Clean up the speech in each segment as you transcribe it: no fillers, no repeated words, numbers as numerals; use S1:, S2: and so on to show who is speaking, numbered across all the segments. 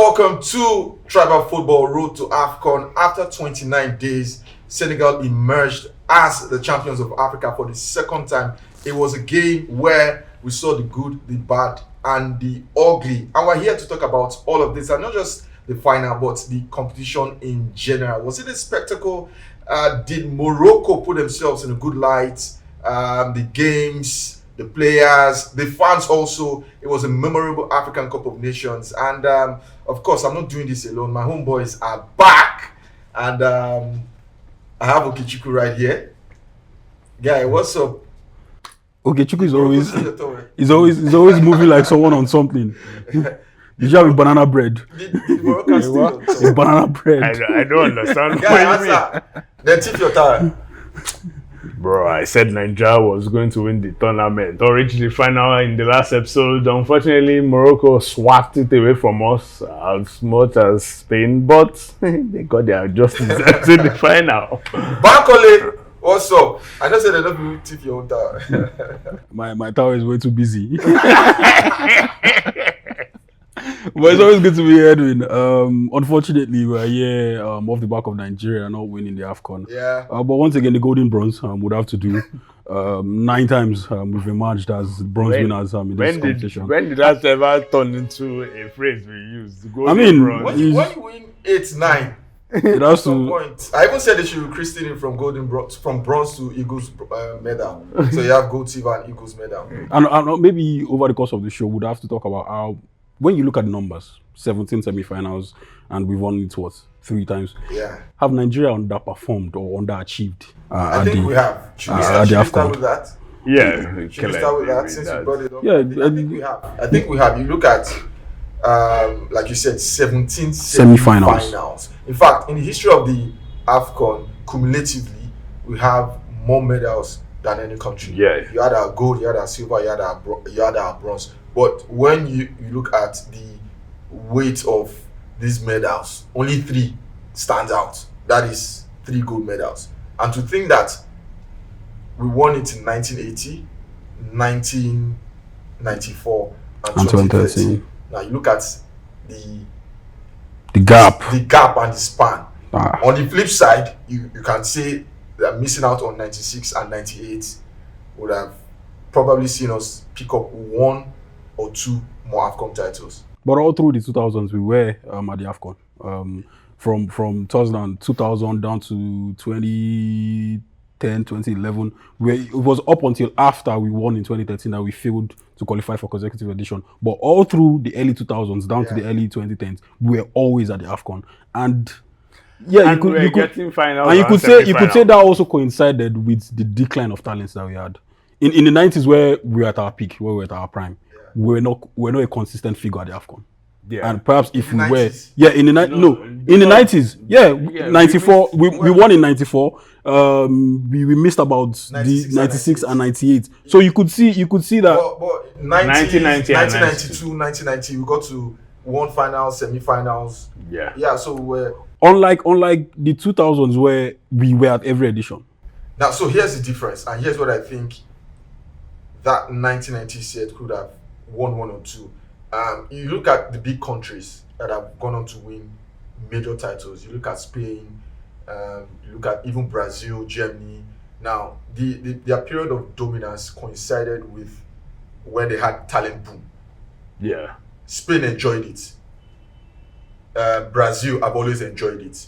S1: welcome to Tribal Football Road to AFCON. After 29 days, Senegal emerged as the champions of Africa for the second time. It was a game where we saw the good, the bad, and the ugly. And we're here to talk about all of this, and not just the final, but the competition in general. Was it a spectacle? Did Morocco put themselves in a good light? The games, the players, the fans also. It was a memorable African Cup of Nations. And of course, I'm not doing this alone. My homeboys are back. And I have Okechukwu right here. Guy, what's up?
S2: Okechukwu is always moving like someone on something. Did you have a banana bread? A banana bread.
S3: I don't understand
S1: Guy, answer. Then tip your time.
S3: Bro, I said Nigeria was going to win the tournament or reach the final in the last episode. Unfortunately, Morocco swapped it away from us as much as Spain, but they got their justice in the final.
S1: Bankole, what's up? I just said I don't need to tip your own tower.
S2: My tower is way too busy. But it's always good to be here, Edwin. Unfortunately, we're here off the back of Nigeria not winning the AFCON.
S1: Yeah.
S2: But once again, the Golden Bronze would have to do. 9 times we've emerged as bronze winners in this competition.
S3: When did that ever turn into a phrase we use?
S1: When you win 8-9,
S2: it has
S1: some
S2: to.
S1: point. I even said they should christen it from bronze to Eagles medal. So you have gold, silver, and Eagles medal.
S2: And maybe over the course of the show, we'd have to talk about how, when you look at the numbers, 17 semi-finals, and we've won it 3 times.
S1: Yeah.
S2: Have Nigeria underperformed or underachieved?
S1: I think we have. Should we start with that?
S3: Yeah.
S1: Should we start with that since you brought it up?
S2: Yeah,
S1: I think we have. I think we have. You look at, like you said, 17
S2: semi-finals.
S1: In fact, in the history of the AFCON, cumulatively, we have more medals than any country.
S3: Yeah.
S1: You had our gold, you had our silver, you had our bronze. But when you look at the weight of these medals, only 3 stands out. That is 3 gold medals. And to think that we won it in 1980, 1994, and 2013. Now you look at
S2: the gap
S1: and the span. On the flip side, you can say that missing out on 96 and 98 would have probably seen us pick up 1 or 2 more AFCON titles.
S2: But all through the 2000s, we were at the AFCON. From 2000 down to 2010, 2011, it was up until after we won in 2013 that we failed to qualify for consecutive edition. But all through the early 2000s down to the early 2010s, we were always at the AFCON. And yeah, you could say that also coincided with the decline of talents that we had. In the 90s, where we were at our peak, where we were at our prime, we're not a consistent figure at the AFCON. Yeah. And perhaps if we were, in the 90s, 94, we won in 94. We missed about 96 and 98. So you could see that.
S1: But 1992, 1990, we got to 1 final, semi-finals. Yeah. So we're
S2: unlike the 2000s where we were at every edition.
S1: Now, so here's the difference, and here's what I think that 1990 set could have won 1 or 2. You look at the big countries that have gone on to win major titles. You look at Spain, you look at even Brazil, Germany. Now, their period of dominance coincided with when they had talent boom.
S3: Yeah.
S1: Spain enjoyed it. Brazil, I've always enjoyed it.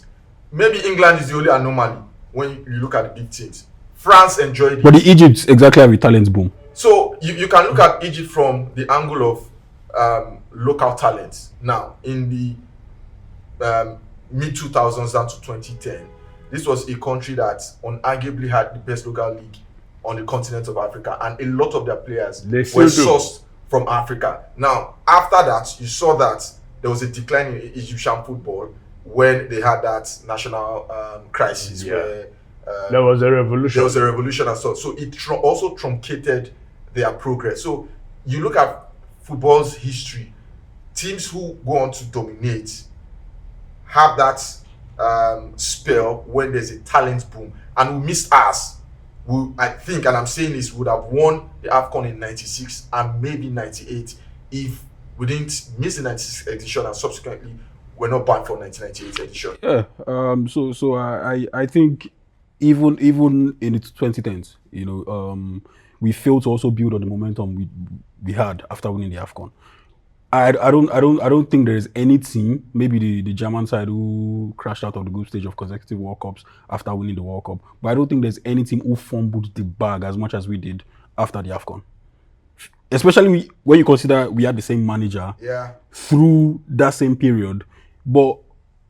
S1: Maybe England is the only anomaly when you look at the big teams. France enjoyed it.
S2: But the Egypt exactly have a talent boom.
S1: So you can look at Egypt from the angle of local talents. Now, in the mid-2000s down to 2010, this was a country that unarguably had the best local league on the continent of Africa, and a lot of their players were sourced from Africa. Now, after that, you saw that there was a decline in Egyptian football when they had that national crisis where
S3: there was a revolution.
S1: There was a revolution and so it also truncated their progress. So you look at football's history, teams who go on to dominate have that spell when there's a talent boom, and we missed us. I think, and I'm saying this, would have won the AFCON in 96 and maybe 98 if we didn't miss the 96 edition and subsequently we're not back for 1998 edition.
S2: Yeah. So I think even in the 2010s, we failed to also build on the momentum we had after winning the AFCON. I don't think there is any team, maybe the German side, who crashed out of the group stage of consecutive World Cups after winning the World Cup. But I don't think there's any team who fumbled the bag as much as we did after the AFCON. Especially when you consider we had the same manager through that same period, but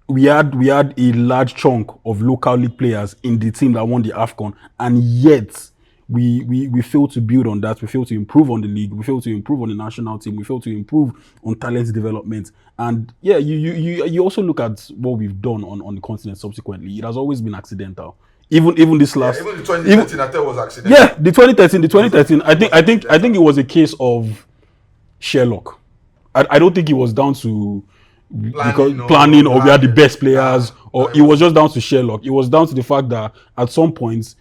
S2: we had a large chunk of local league players in the team that won the AFCON, and yet we failed to build on that. We failed to improve on the league. We failed to improve on the national team. We failed to improve on talent development. And yeah, you also look at what we've done on the continent subsequently. It has always been accidental. Even this last,
S1: even the 2013 I thought was accidental.
S2: Yeah, the 2013. I think it was a case of sheer luck. I don't think it was down to planning or we had the best players, or it was just down to sheer luck. It was down to the fact that at some points,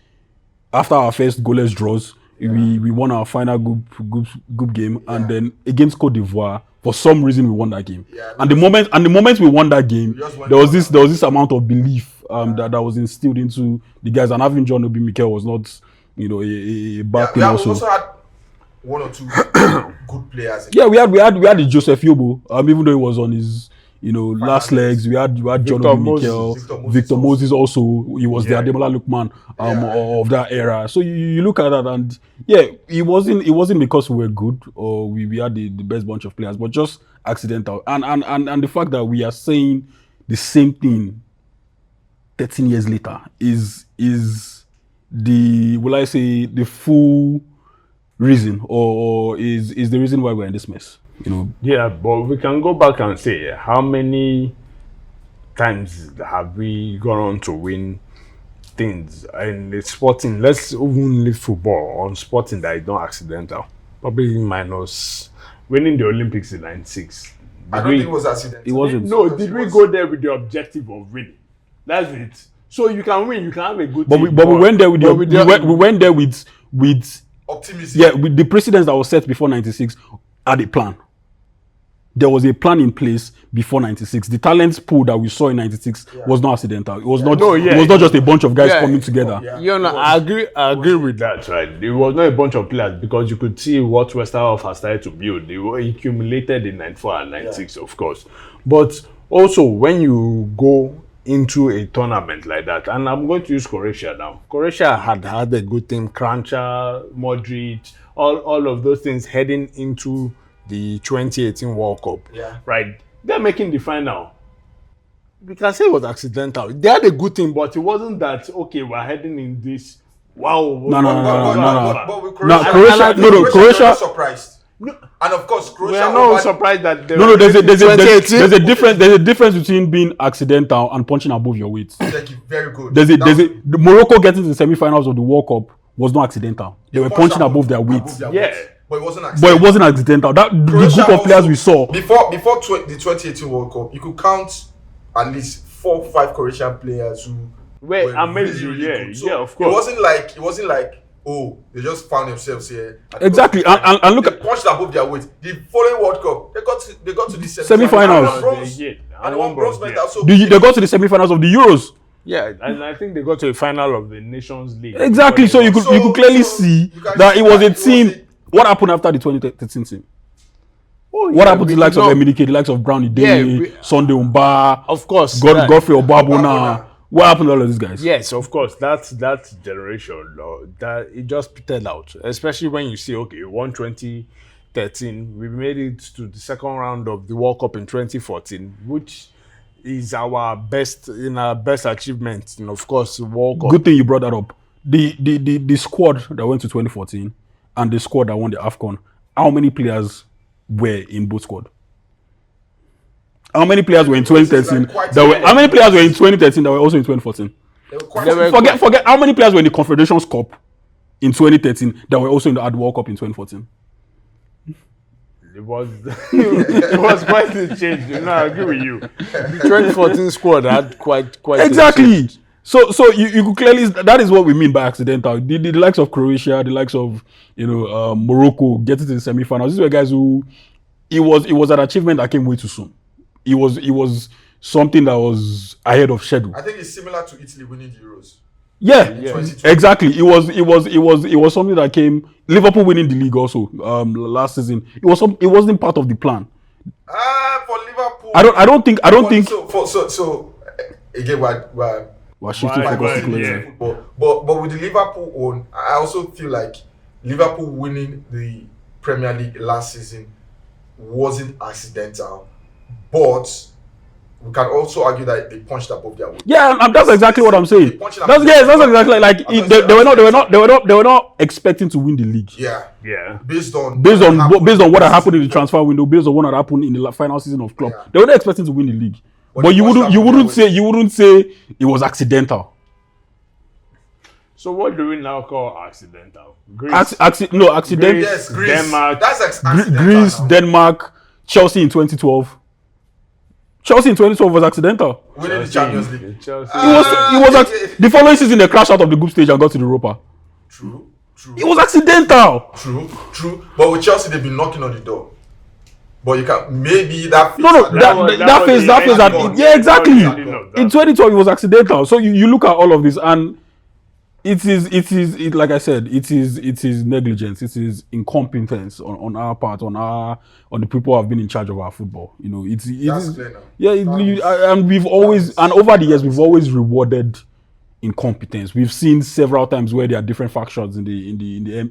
S2: after our first goalless draws, we won our final group game, and then against Cote d'Ivoire, for some reason we won that game. And the moment we won that game, there was this amount of belief that was instilled into the guys. And having John Obi Mikel was not, a bad thing.
S1: We also had one or two good players.
S2: We had the Joseph Yobo, even though he was on his last legs. We had John Obi Mikel, Victor Moses also. He was the Ademola Lookman of that era. So you look at that, and it wasn't because we were good or we had the best bunch of players, but just accidental. And the fact that we are saying the same thing 13 years later is the full reason, or is the reason why we're in this mess.
S3: Yeah, but we can go back and say how many times have we gone on to win things in the sporting? Let's even leave football on sporting that is not accidental. Probably minus winning the Olympics in '96.
S1: I don't think it was accidental.
S2: It wasn't.
S3: No, did we go there with the objective of winning? That's it. So you can win, you can have a good
S2: But
S3: team.
S2: we went there with we went there with
S1: optimism.
S2: Yeah, with the precedents that was set before '96 had a plan. There was a plan in place before '96. The talent pool that we saw in '96 was not accidental. It was not. It was not just a bunch of guys coming together.
S3: I agree with that. Right, it was not a bunch of players, because you could see what Westerhoff has started to build. They were accumulated in '94 and '96, of course. But also, when you go into a tournament like that, and I'm going to use Croatia now. Croatia had a good team, Kranjčar, Modric, all of those things heading into the 2018 World Cup. Right, they're making the final. We can say it was accidental. They had a good team, but it wasn't that we're heading in this. Wow.
S1: But
S2: Croatia
S1: surprised. No. And of course, Croatia.
S3: We are not surprised that
S2: there's a difference between being accidental and punching above your weight.
S1: Thank you. Very good.
S2: The Morocco getting to the semi-finals of the World Cup was not accidental. They were punching above their weight.
S1: But it wasn't accidental.
S2: That the group of players we saw
S1: before the 2018 World Cup, you could count at least 4 or 5 Croatian players who
S3: were amazing. Really good. So of course.
S1: It wasn't like they just found themselves here.
S2: Exactly, and look,
S1: they punched above their weight. The following World Cup, they got to the
S2: semi-finals.
S1: And one bronze medal. So
S2: they got to the semi-finals of the Euros.
S3: Yeah, and I think they got to the final of the Nations League.
S2: Exactly. So you could clearly see that it was a team. What happened after the 2013 team? What happened to the likes of Emenike, the likes of Brownie Day, Sunday Umba,
S3: of course,
S2: Godfrey Obabona? What happened to all of these guys?
S3: Yes, of course. That generation, that it just petered out. Especially when you see, we won 2013, we made it to the second round of the World Cup in 2014, which is our best achievement. And of course, World Cup.
S2: Good thing you brought that up. The squad that went to 2014 and the squad that won the AFCON, how many players were in both squad? How many players were in 2013? How many players were in 2013 that were also in 2014? Forget how many players were in the Confederations Cup in 2013 that were also in the World Cup in 2014.
S3: It was quite a change. I agree with you. The 2014 squad had quite
S2: exactly. So you could clearly, that is what we mean by accidental. The likes of Croatia, the likes of Morocco getting to the semi-finals. These were guys who, it was an achievement that came way too soon. It was something that was ahead of schedule.
S1: I think it's similar to Italy winning the Euros.
S2: Yeah,
S1: 2020.
S2: exactly. It was something that came. Liverpool winning the league also last season. It wasn't part of the plan.
S1: For Liverpool,
S2: I don't think.
S1: So again,
S2: We're shifting focus to close.
S1: football. But with the Liverpool own, I also feel like Liverpool winning the Premier League last season wasn't accidental, but we can also argue that they punched above their weight.
S2: Yeah, and that's exactly what I'm saying. That's exactly like they were not expecting to win the league.
S1: Yeah. Based on
S2: what had happened in the transfer window, based on what had happened in the final season of club, they were not expecting to win the league. But you wouldn't say it was accidental.
S3: So what do we now call accidental?
S2: Accidental.
S1: Yes, Greece.
S3: Denmark.
S1: That's accidental.
S2: Greece,
S1: now.
S2: Denmark, Chelsea in 2012. Chelsea in 2012 was accidental.
S1: Winning the Champions League.
S2: The following season they crashed out of the group stage and got to the Europa.
S1: True.
S2: It was accidental.
S1: True. But with Chelsea, they've been knocking on the door. But you can maybe that phase. Yeah, exactly. In 2012, it was accidental. So you look at all of this, and it is like I said, it is negligence. It is incompetence on our part, on the people who have been in charge of our football. You know, it is. Yeah, and we've always, and over the years, we've always rewarded incompetence. We've seen several times where there are different factions in the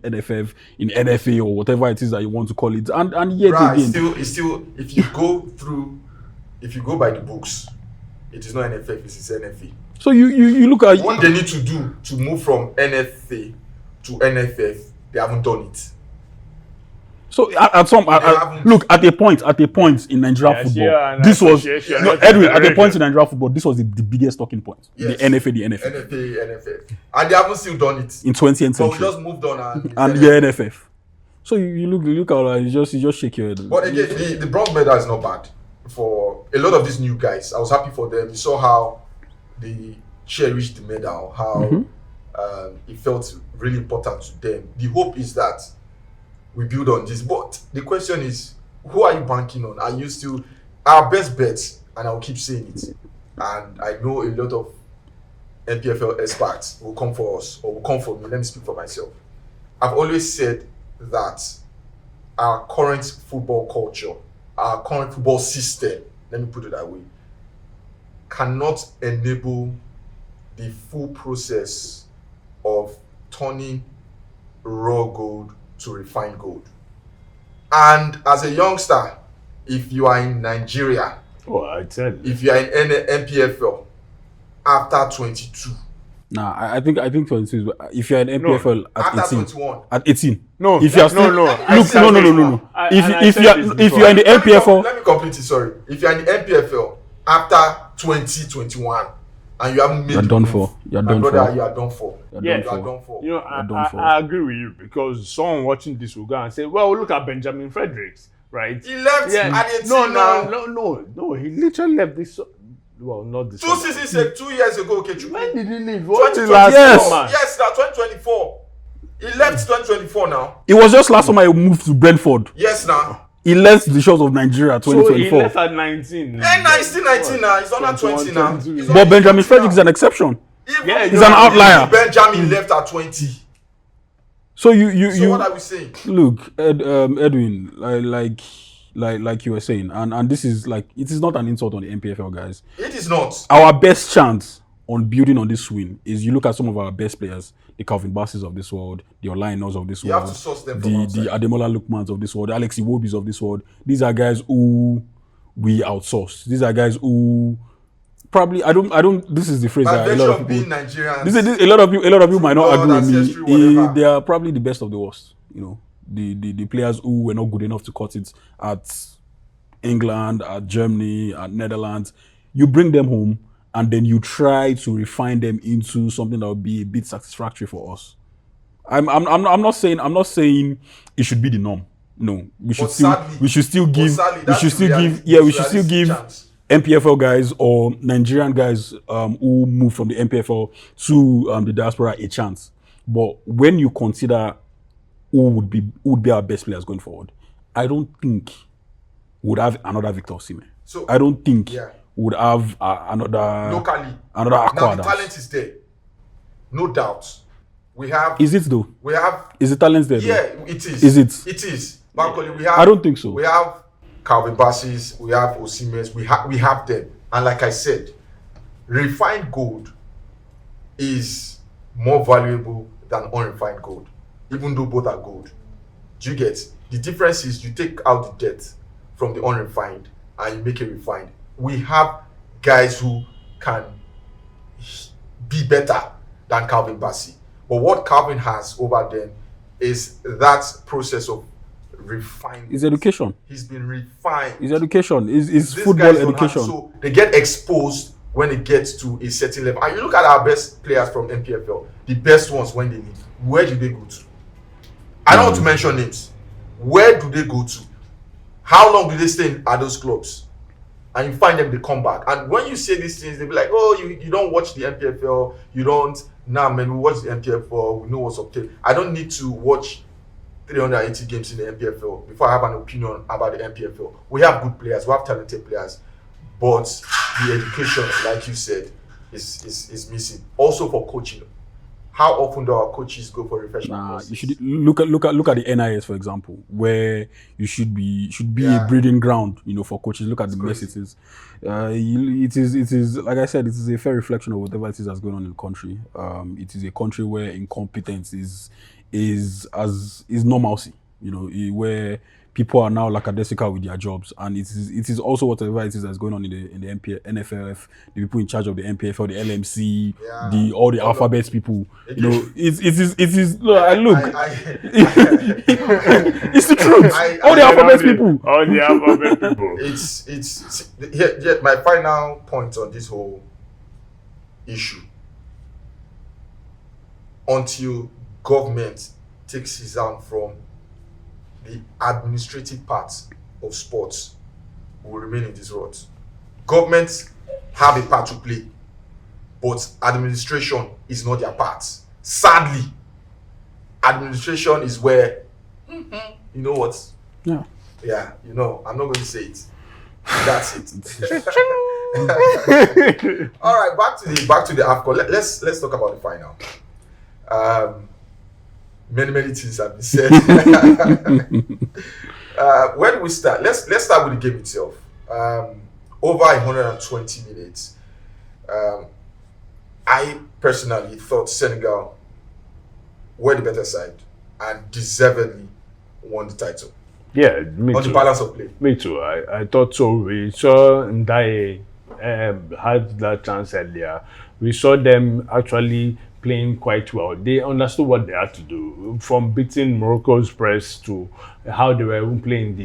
S1: NFF, in NFA, or whatever it is that you want to call it, and yet again, it's still if you go by the books, it is not NFF, it is NFA.
S2: So you look at
S1: what they need to do to move from NFA to NFF, they haven't done it.
S2: So at a point in Nigerian football, this was Edwin. At a point in Nigerian football, this was the biggest talking point.
S1: Yes.
S2: The NFA, the NFF.
S1: NFA, and they haven't still done it
S2: in 20th century.
S1: But we just moved on
S2: and the NFF. So you look at you just shake your head.
S1: But again, the bronze medal is not bad for a lot of these new guys. I was happy for them. You saw how they cherished the medal, how it felt really important to them. The hope is that we build on this, but the question is, who are you banking on? Are you still our best bets? And I'll keep saying it. And I know a lot of NPFL experts will come for us, or will come for me. Let me speak for myself. I've always said that our current football culture, our current football system, let me put it that way, cannot enable the full process of turning raw gold to refined gold. And as a youngster, if you are in Nigeria, if you are in NPFL after 22,
S2: I think 22 is, if you're in NPFL at 18,
S1: 21.
S2: at 18.
S3: No,
S2: if you are still,
S3: no.
S2: No. If you're in the NPFL,
S1: let me complete it. Sorry, if you're in the NPFL after 2021 and you haven't made,
S2: you're done for.
S1: You are done for.
S3: You know, I agree with you, because someone watching this will go and say, "Well, look at Benjamin Fredericks, right?
S1: He left at 18
S3: No. He literally left this. Well, not this.
S1: 2 seasons, 2 years ago. Okay,
S3: when did he leave?
S1: What the
S3: last
S1: yes, now 2024. He left 2024 now.
S2: It was just last summer he moved to Brentford.
S1: Yes, now.
S2: He left the shores of Nigeria 2024.
S3: So he left at 19.
S1: He's still 19 now. He's under 20 now.
S2: But Benjamin Frederick is an exception. He's an outlier.
S1: Benjamin left at 20.
S2: So
S1: So what are we saying?
S2: Look, Edwin, like you were saying, and this is like, it is not an insult on the NPFL guys.
S1: It is not.
S2: Our best chance on building on this win is you look at some of our best players, the Calvin Bassis of this world, the Olainers of this
S1: you
S2: world,
S1: have to source them from outside.
S2: the Ademola Lookmans of this world, the Alex Iwobis of this world. These are guys who we outsource. These are guys who probably I don't. This is the phrase that a lot of people.
S1: Being Nigerians,
S2: a lot of you might not agree with me.
S1: Whatever.
S2: They are probably the best of the worst. You know, the players who were not good enough to cut it at England, at Germany, at Netherlands. You bring them home, and then you try to refine them into something that will be a bit satisfactory for us. I'm not saying it should be the norm. No, we should still give NPFL guys or Nigerian guys who move from the NPFL to the diaspora a chance. But when you consider who would be our best players going forward, I don't think would have another Victor Osimhen.
S1: So
S2: I don't think
S1: yeah.
S2: would have another
S1: Locally,
S2: another
S1: now
S2: Aqua.
S1: the talent is there, no doubt. We have.
S2: Is it though?
S1: We have.
S2: Is the talent there?
S1: Yeah,
S2: though?
S1: it is.
S2: Is it?
S1: It is. Bankole, we have.
S2: I don't think so.
S1: We have Calvin Bassey's, we have Osimhen's, we have them, and like I said, refined gold is more valuable than unrefined gold, even though both are gold. Do you get? The difference is you take out the dirt from the unrefined and you make it refined. We have guys who can be better than Calvin Bassey. But what Calvin has over them is that process of refinement.
S2: It's education.
S1: He's been refined.
S2: It's education. It's
S1: These
S2: football
S1: guys don't have-
S2: education.
S1: so they get exposed when it gets to a certain level. And you look at our best players from NPFL, the best ones when they leave, where do they go to? I don't want to mention names. Where do they go to? How long do they stay at those clubs? And you find them, they come back. And when you say these things, they be like, oh, you don't watch the NPFL, you don't. Nah, man, we watch the NPFL, we know what's up there. I don't need to watch 380 games in the NPFL before I have an opinion about the NPFL. We have good players, we have talented players, but the education, like you said, is missing. Also for coaching. How often do our coaches go for refreshment courses?
S2: You should look at the NIS, for example, where you should be
S1: Yeah.
S2: a breeding ground, for coaches. Look at the mess
S1: crazy.
S2: it is. It is like I said, it is a fair reflection of whatever it is that's going on in the country. It is a country where incompetence is normalcy. Where people are now lackadaisical with their jobs, and it is also whatever it is that's going on in the NFLF, the people in charge of the NPFL, the LMC,
S1: Yeah.
S2: all the alphabet people. It is. Look, it's the truth. All the alphabet people.
S3: All the alphabet people.
S1: It's here, my final point on this whole issue. Until government takes his hand from the administrative part of sports, will remain in this rut. Governments have a part to play, but administration is not their part. Sadly, administration is where, you know what?
S2: Yeah.
S1: Yeah, I'm not going to say it. That's it. All right, back to the AFCON. Let's talk about the final. Many things have been said. Where do we start? Let's start with the game itself. Over 120 minutes. I personally thought Senegal were the better side and deservedly won the title.
S3: Yeah, me
S1: On
S3: too.
S1: the balance of play.
S3: Me too. I thought so. We saw Ndaye had that chance earlier. We saw them actually playing quite well. They understood what they had to do, from beating Morocco's press to how they were even playing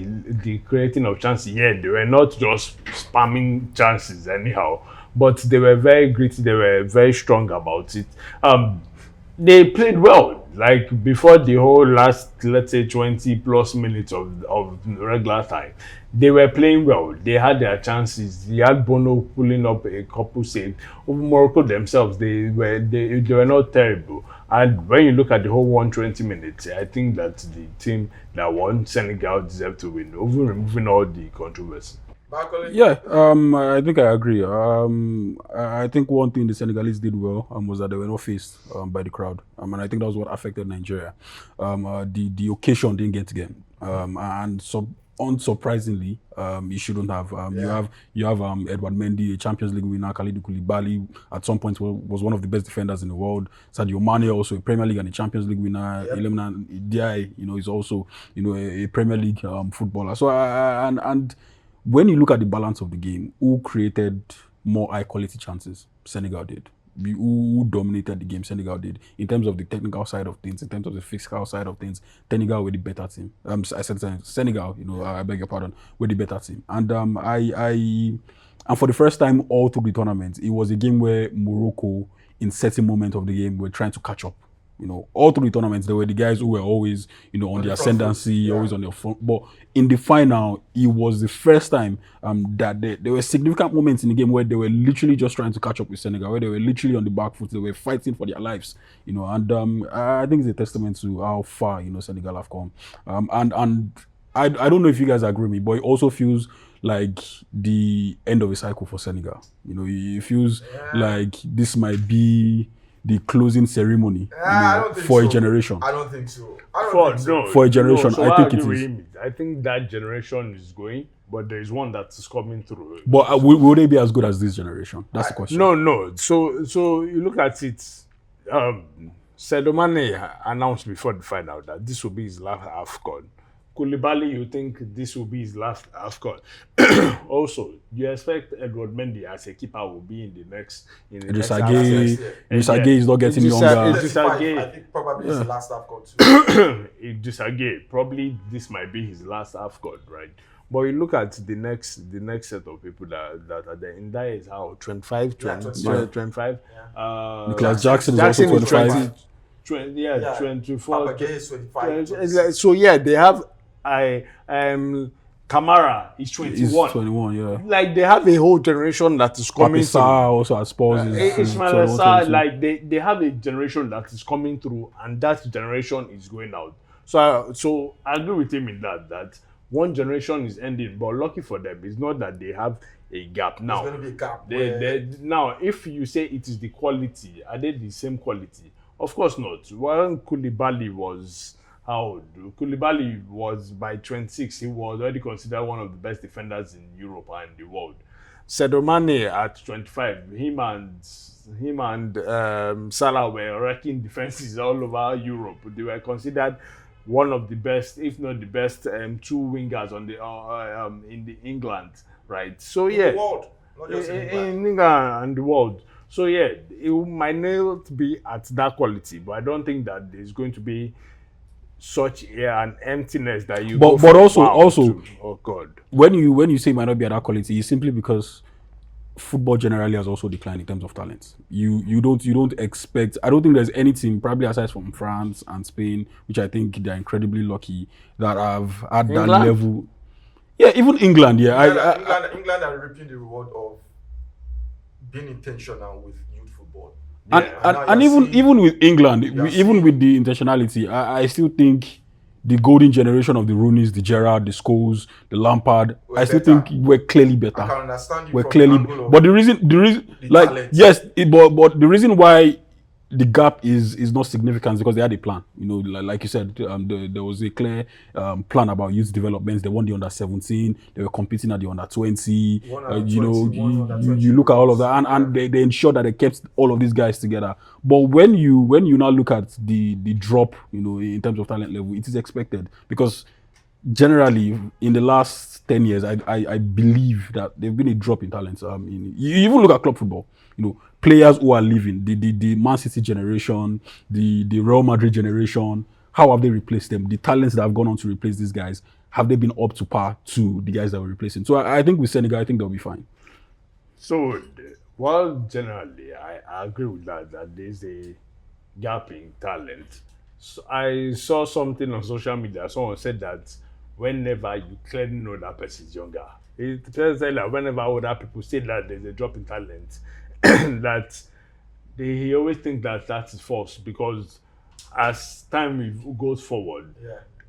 S3: the creating of chances. Yeah, they were not just spamming chances anyhow, but they were very gritty. They were very strong about it. They played well. Like before the whole last, let's say 20 plus minutes of regular time, they were playing well. They had their chances. They had Bono pulling up a couple saves. Morocco themselves, they were not terrible. And when you look at the whole 120 minutes, I think that the team that won, Senegal, deserved to win, over removing all the controversy.
S2: Yeah, I think I agree. I think one thing the Senegalese did well was that they were not faced by the crowd. And I think that was what affected Nigeria. The occasion didn't get to them, and so unsurprisingly, you shouldn't have. You have Edwin Mendy, a Champions League winner. Kalidou Koulibaly at some point was one of the best defenders in the world. Sadio Mane, also a Premier League and a Champions League winner.
S1: Yep.
S2: Lemina Ndiaye, is also a Premier League footballer. So and when you look at the balance of the game, who created more high quality chances? Senegal did. Who dominated the game? Senegal did. In terms of the technical side of things, in terms of the physical side of things, Senegal were the better team. I said Senegal. I beg your pardon, were the better team. And and for the first time all through the tournament, it was a game where Morocco, in certain moments of the game, were trying to catch up. All through the tournaments, there were the guys who were always, on the ascendancy, always on their front. But in the final, it was the first time that there were significant moments in the game where they were literally just trying to catch up with Senegal, where they were literally on the back foot, they were fighting for their lives, And I think it's a testament to how far, Senegal have come. And I don't know if you guys agree with me, but it also feels like the end of a cycle for Senegal. You know, it feels like this might be the closing ceremony
S1: I don't think
S2: for
S1: so.
S2: a generation.
S1: I don't think so. I don't think so.
S2: For a generation,
S3: so
S2: I think it
S3: agree
S2: is.
S3: with him. I think that generation is going, but there is one that is coming through.
S2: But will they be as good as this generation? That's the question.
S3: No. So you look at it. Sadio Mane announced before the final that this will be his last AFCON. Koulibaly, you think this will be his last AFCON? Also, you expect Edwin Mendy as a keeper will be in the next.
S2: Idrissa Gueye is not getting younger.
S1: I think probably it's the last AFCON too.
S3: Idrissa Gueye, probably this might be his last AFCON, right? But you look at the next set of people that are there. In that is how 25.
S2: Nicholas Jackson is also 25.
S3: 24.
S1: Papa Gueye is 25.
S3: So yeah, they have Kamara is 21.
S2: He's 21, yeah.
S3: Like they have a whole generation that is coming
S2: Papisa
S3: through.
S2: also at Spurs.
S3: Ismail Assar, like they have a generation that is coming through, and that generation is going out. So I agree with him in that one generation is ending, but lucky for them, it's not that they have a gap now.
S1: There's going to be a gap.
S3: Now, if you say it is the quality, are they the same quality? Of course not. When Koulibaly was how old? Koulibaly was by 26. He was already considered one of the best defenders in Europe and the world. Sadio Mane at 25, him and Salah were wrecking defenses all over Europe. They were considered one of the best, if not the best, two wingers on the in the England, right? So
S1: In the world, not just in
S3: England and the world. So yeah, it might not be at that quality, but I don't think that there's going to be such an emptiness that you.
S2: But also,
S3: oh God,
S2: when you say it might not be at that quality, it's simply because football generally has also declined in terms of talent. You don't expect. I don't think there's any team, probably aside from France and Spain, which I think they're incredibly lucky, that have had that level. Yeah, even England. Yeah,
S1: England are reaping the reward of being intentional with youth football.
S2: And even with England, even with the intentionality, I still think the golden generation of the Rooneys, the Gerrard, the Scholes, the Lampard, I still think we're clearly better.
S1: I can understand you
S2: we're
S1: from
S2: clearly,
S1: the angle of
S2: but the reason, like
S1: talent.
S2: yes, but the reason why the gap is not significant is because they had a plan. You know, like you said, there was a clear plan about youth developments. They won the under-17. They were competing at the under-20. You look at all of that, and they ensured that they kept all of these guys together. But when you now look at the drop, you know, in terms of talent level, it is expected because generally in the last 10 years, I believe that there's been a drop in talent. You even look at club football. You know, players who are leaving, the Man City generation, the Real Madrid generation, how have they replaced them? The talents that have gone on to replace these guys, have they been up to par to the guys that were replacing? So I think with Senegal, I think they'll be fine.
S3: So, well, generally, I agree with that there's a gap in talent. So I saw something on social media. Someone said that whenever you clearly know that person is younger, it tells that whenever older people say that there's a drop in talent, that he always think that is false because as time goes forward,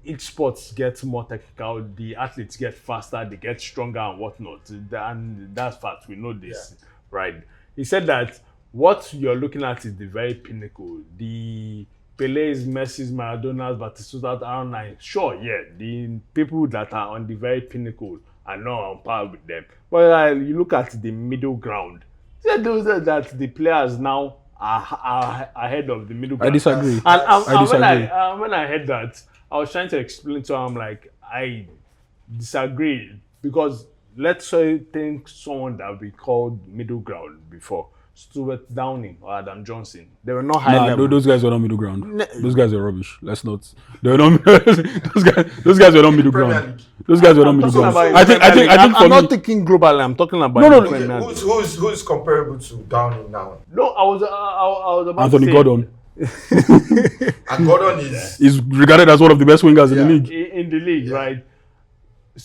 S3: each sport gets more technical, the athletes get faster, they get stronger and whatnot, and that's fact, we know this, right? He said that what you're looking at is the very pinnacle, the Pele's, Messi's, Maradona's, Batistuta's, R9. Sure, yeah, the people that are on the very pinnacle are not on par with them. But you look at the middle ground, that the players now are ahead of the middle ground.
S2: I disagree.
S3: And when I heard that, I was trying to explain to him, like, I disagree because let's say think someone that we called middle ground before, Stuart Downing or Adam Johnson, they were not high level.
S2: Those guys were not middle ground. Those guys are rubbish. Let's not. They were not. those guys were not middle ground. Those guys were not middle ground. I think.
S3: I'm not thinking globally. I'm talking about
S1: who's comparable to Downing now?
S3: No, I was about
S2: Anthony
S3: to say,
S2: Gordon.
S1: And Gordon
S2: is regarded as one of the best wingers in the league.
S3: In the league, right?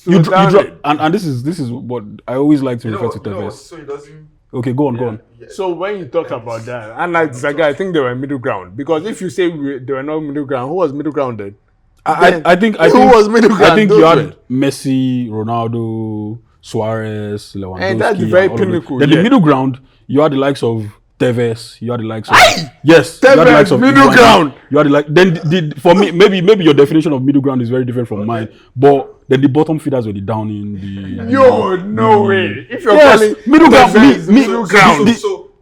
S2: You drop, and this is what I always like to refer to Tevez.
S1: So he doesn't.
S2: Okay, go on.
S1: Yeah.
S3: So when you talk about that, and like Zaga, I think they were middle ground because if you say they were not middle ground, who was middle ground then?
S2: I think
S3: who was middle ground?
S2: I think you
S3: Those
S2: had
S3: were-
S2: Messi, Ronaldo, Suarez, Lewandowski,
S3: And that's the very
S2: and all of them.
S3: pinnacle,
S2: Then
S3: yeah.
S2: the middle ground, you had the likes of Tevez, you had the likes of yes, you had the
S3: Tevez,
S2: likes of
S3: middle
S2: Higuain,
S3: ground.
S2: You had the like then for me maybe your definition of middle ground is very different from mine, but then the bottom feeders were the down in the
S3: Yo, no way. If you're
S2: Yes,
S3: calling
S2: middle ground,
S3: Tevez
S2: me-
S3: middle ground.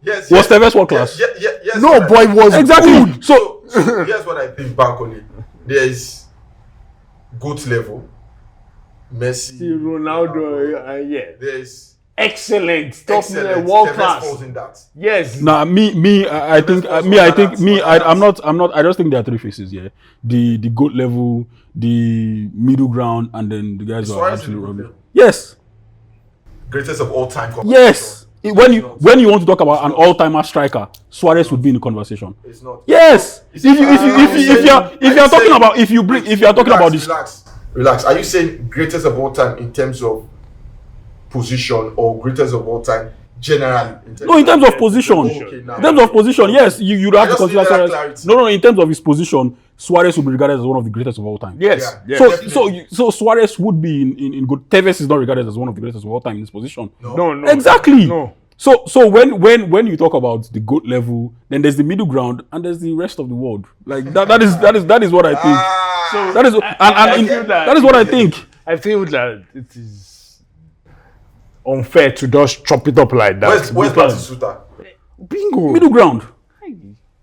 S1: Yes.
S2: was Tevez world class.
S1: Yes.
S3: No, boy was
S2: Exactly.
S3: good.
S2: So
S1: So here's what I think, Bankole. There is GOAT level, Messi,
S3: Ronaldo, yeah.
S1: There's
S3: Excellent. Top
S1: excellent.
S3: world
S1: Tevez
S3: class.
S1: falls in that.
S3: Yes.
S2: nah, I think I just think there are three faces. Yeah, the goat level, the middle ground, and then the guys who are
S1: Suarez is
S2: absolute
S1: the
S2: rubbish.
S1: goat.
S2: Yes,
S1: Greatest of all time.
S2: yes. When you want to talk about an all-timer striker, Suarez would be in the conversation.
S1: It's not.
S2: Yes. If you are talking
S1: saying-
S2: about if you are talking about this,
S1: Relax. Are you saying greatest of all time in terms of position or greatest of all time generally?
S2: no, in terms of position.
S1: Okay, now.
S2: In terms of position, yes, you'd have to
S1: just
S2: consider
S1: need that
S2: Suarez.
S1: clarity.
S2: No, in terms of his position, Suarez would be regarded as one of the greatest of all time.
S3: Yes.
S1: Yeah.
S3: Yes.
S2: So Suarez would be in good. Tevez is not regarded as one of the greatest of all time in this position.
S3: No.
S2: Exactly.
S3: No.
S2: So when you talk about the GOAT level, then there's the middle ground and there's the rest of the world. Like that is what I think.
S1: So
S2: That is that is what I think.
S3: I feel that it is unfair to just chop it up like that.
S1: where's
S3: because-
S1: Batistuta?
S3: Bingo.
S2: Middle ground.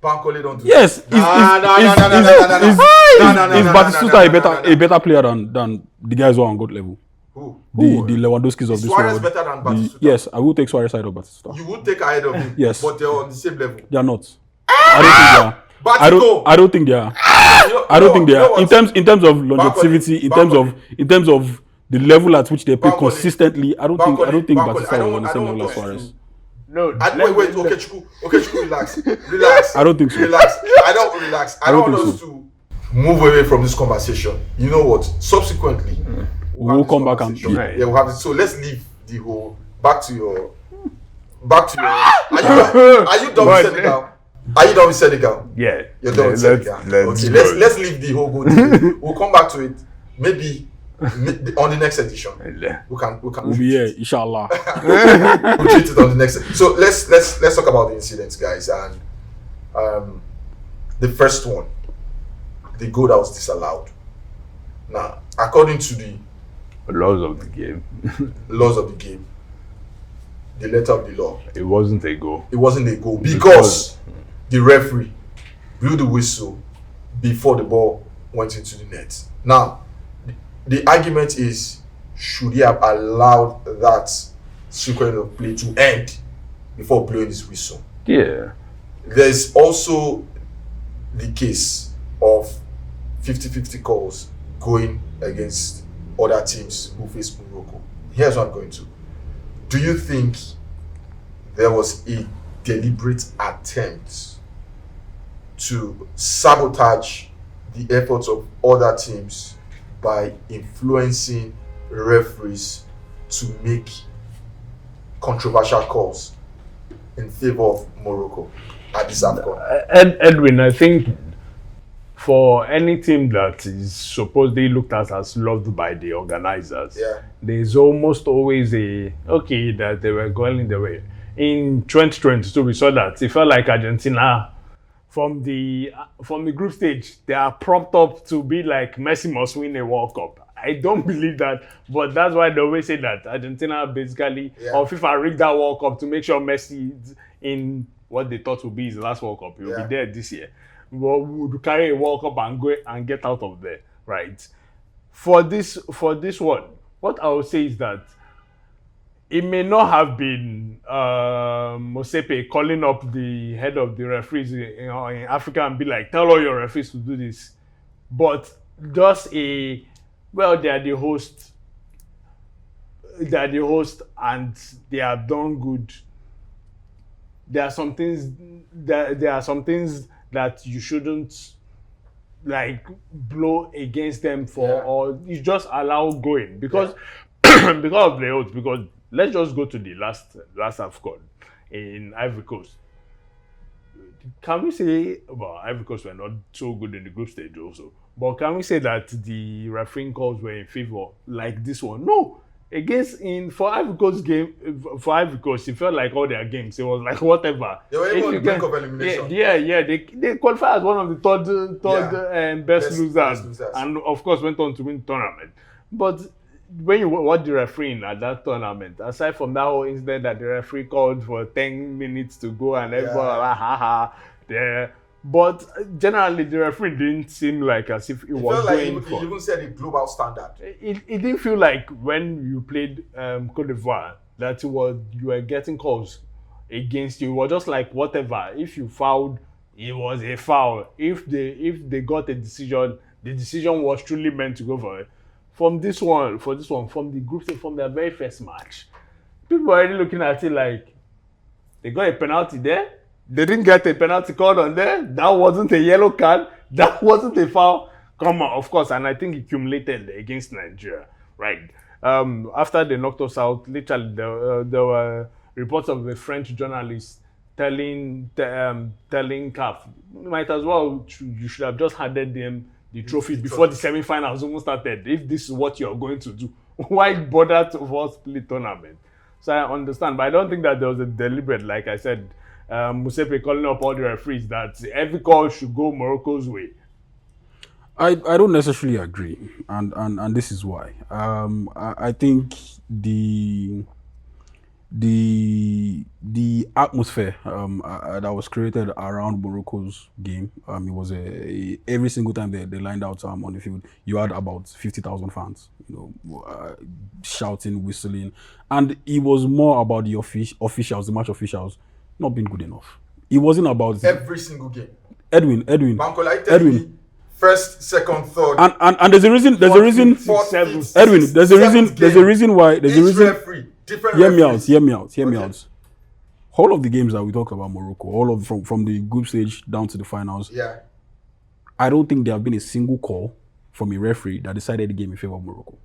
S1: Bankole don't do
S2: Yes. Is Batistuta a better player than the guys who are on GOAT level?
S1: Who?
S2: The Lewandowskis of
S1: Is
S2: this
S1: Suarez
S2: world.
S1: better than Batistuta?
S2: Yes, I will take Suarez side of Batistuta.
S1: You would take ahead of him.
S2: Yes.
S1: But they're on the same level.
S2: They are not. I don't think they are.
S1: Batico.
S2: I don't think they are. I don't think they are. In terms of longevity, in terms of the level at which they play
S1: Bankole.
S2: consistently, I don't think
S1: Bankole. I
S2: Batista
S1: don't
S2: was on the same
S1: want
S2: level as
S1: us
S2: Suarez.
S3: No.
S1: Wait, Okechukwu, relax.
S2: I don't think so.
S1: Relax. I don't want
S2: think
S1: us to move away from this conversation. You know what? Subsequently,
S2: We'll come back and
S1: we'll have it. So let's leave the whole back to your. Are you done with Senegal? Are you done with Senegal?
S3: Yeah.
S1: You're done with Senegal. Okay, let's leave the whole good. We'll come back to it maybe on the next edition. We can
S2: we'll be here, inshallah.
S1: we'll treat it on the next. So let's talk about the incidents, guys, and the first one, the goal that was disallowed. Now, according to the
S3: Laws of the game.
S1: laws of the game, the letter of the law,
S3: It wasn't a goal.
S1: it wasn't a goal because the referee blew the whistle before the ball went into the net. Now, the argument is, should he have allowed that sequence of play to end before blowing his whistle?
S3: Yeah.
S1: There's also the case of 50-50 calls going against other teams who face Morocco. Here's what I'm going to. Do you think there was a deliberate attempt to sabotage the efforts of other teams by influencing referees to make controversial calls in favor of Morocco at this AFCON?
S3: Edwin, I think for any team that is supposedly looked at as loved by the organizers, there's almost always that they were going in the way. In 2022, we saw that. It felt like Argentina, from the group stage, they are propped up to be like Messi must win a World Cup. I don't believe that, but that's why they always say that Argentina basically, or FIFA rigged that World Cup to make sure Messi is in what they thought would be his last World Cup. He will be there this year. But we would carry a World Cup and go and get out of there, right? For this one, what I would say is that it may not have been Mosepe calling up the head of the referees in Africa and be like, tell all your referees to do this. But just they are the host. They are the host and they have done good. There are some things that you shouldn't like blow against them for, or you just allow going because because of the odds. Because let's just go to the last AFCON in Ivory Coast. Can we say, well, Ivory Coast were not so good in the group stage also, But can we say that the refereeing calls were in favor like this one? No. For Ivory Coast it felt like all their games. It was like whatever.
S1: They were even on the brink of
S3: Yeah,
S1: elimination.
S3: yeah. They qualified as one of the third best losers, and of course went on to win the tournament. But when you watch the refereeing at that tournament, aside from that whole incident that the referee called for 10 minutes to go and everybody there. But generally, the referee didn't seem like as if it was
S1: felt like
S3: going
S1: he even said a global standard.
S3: It didn't feel like when you played Cote d'Ivoire that you were getting calls against you. It was just like whatever. If you fouled, it was a foul. If they got a decision, the decision was truly meant to go for it. From the group stage, from their very first match, people were already looking at it like they got a penalty there. They didn't get a penalty called on there. That wasn't a yellow card. That wasn't a foul. Come on, of course, and I think it accumulated against Nigeria, right? After they knocked us out, literally there were reports of a French journalist telling CAF, might as well, you should have just handed them the trophy before the semi-finals almost started. If this is what you're going to do, why bother to first play tournament? So I understand, but I don't think that there was a deliberate, like I said, Musepe calling up all the referees that every call should go Morocco's way.
S2: I don't necessarily agree, and this is why. I think the atmosphere that was created around Morocco's game, it was every single time they lined out on the field, you had about 50,000 fans, shouting, whistling, and it was more about the officials, the match officials, not being good enough. It wasn't about
S1: every single game.
S2: Edwin.
S1: Edwin. First, second, third.
S2: And there's a reason. Edwin, there's a reason why.
S1: Referee, different
S2: hear me out. All of the games that we talked about Morocco, all of from the group stage down to the finals.
S1: Yeah.
S2: I don't think there have been a single call from a referee that decided the game in favor of Morocco.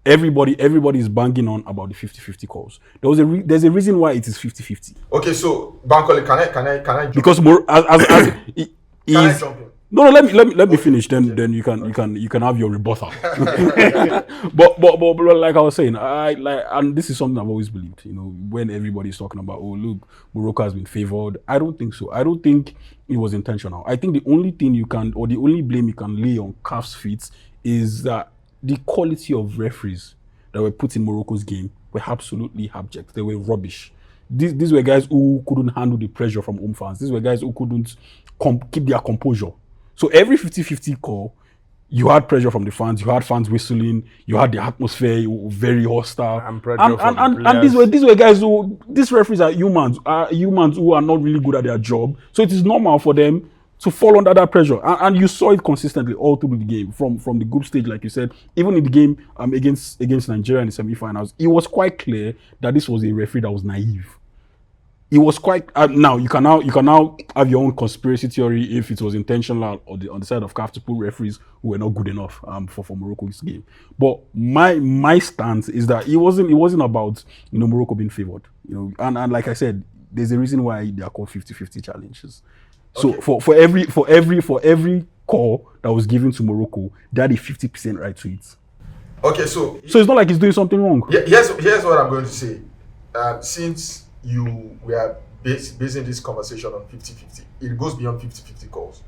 S2: Everybody is banging on about the 50-50 calls. There's a reason why it is 50-50.
S1: Okay, so Bankole, can I jump
S2: because
S1: can I jump in?
S2: No, let me finish. Then you can have your rebuttal. but like I was saying, and this is something I've always believed. When everybody's talking about, oh look, Morocco has been favored. I don't think so. I don't think it was intentional. I think the only thing the only blame you can lay on CAF's feet is that the quality of referees that were put in Morocco's game were absolutely abject. They were rubbish. These were guys who couldn't handle the pressure from home fans. These were guys who couldn't keep their composure. So every 50-50 call, you had pressure from the fans, you had fans whistling, you had the atmosphere very hostile. And these were guys these referees are humans who are not really good at their job. So it is normal for them to fall under that pressure. And you saw it consistently all through the game, from the group stage, like you said, even in the game against Nigeria in the semi-finals. It was quite clear that this was a referee that was naive. It was quite now you can now have your own conspiracy theory if it was intentional or on the side of CAF to put referees who were not good enough for Morocco's game. But my stance is that it wasn't about Morocco being favored. And like I said, there's a reason why they are called 50-50 challenges. So okay. for every call that was given to Morocco, they had a 50% right to it.
S1: Okay, so
S2: it's not like he's doing something wrong.
S1: Yeah, here's what I'm going to say. Since we are basing this conversation on 50-50, it goes beyond 50-50 calls.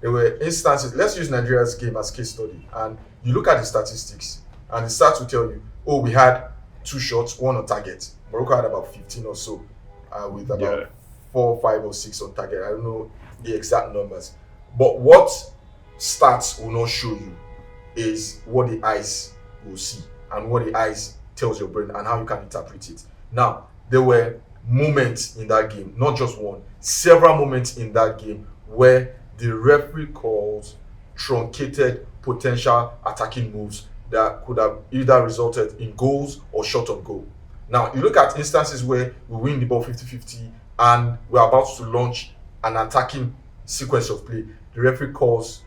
S1: There were instances. Let's use Nigeria's game as case study, and you look at the statistics, and the stats will tell you, oh, we had 2 shots, 1 on target. Morocco had about 15 or so, with about 4, 5, or 6 on target. I don't know the exact numbers, but what stats will not show you is what the eyes will see and what the eyes tells your brain and how you can interpret it. Now, there were moments in that game, not just one, several moments in that game where the referee calls truncated potential attacking moves that could have either resulted in goals or shot on goal. Now, you look at instances where we win the ball 50-50 and we're about to launch an attacking sequence of play. The referee calls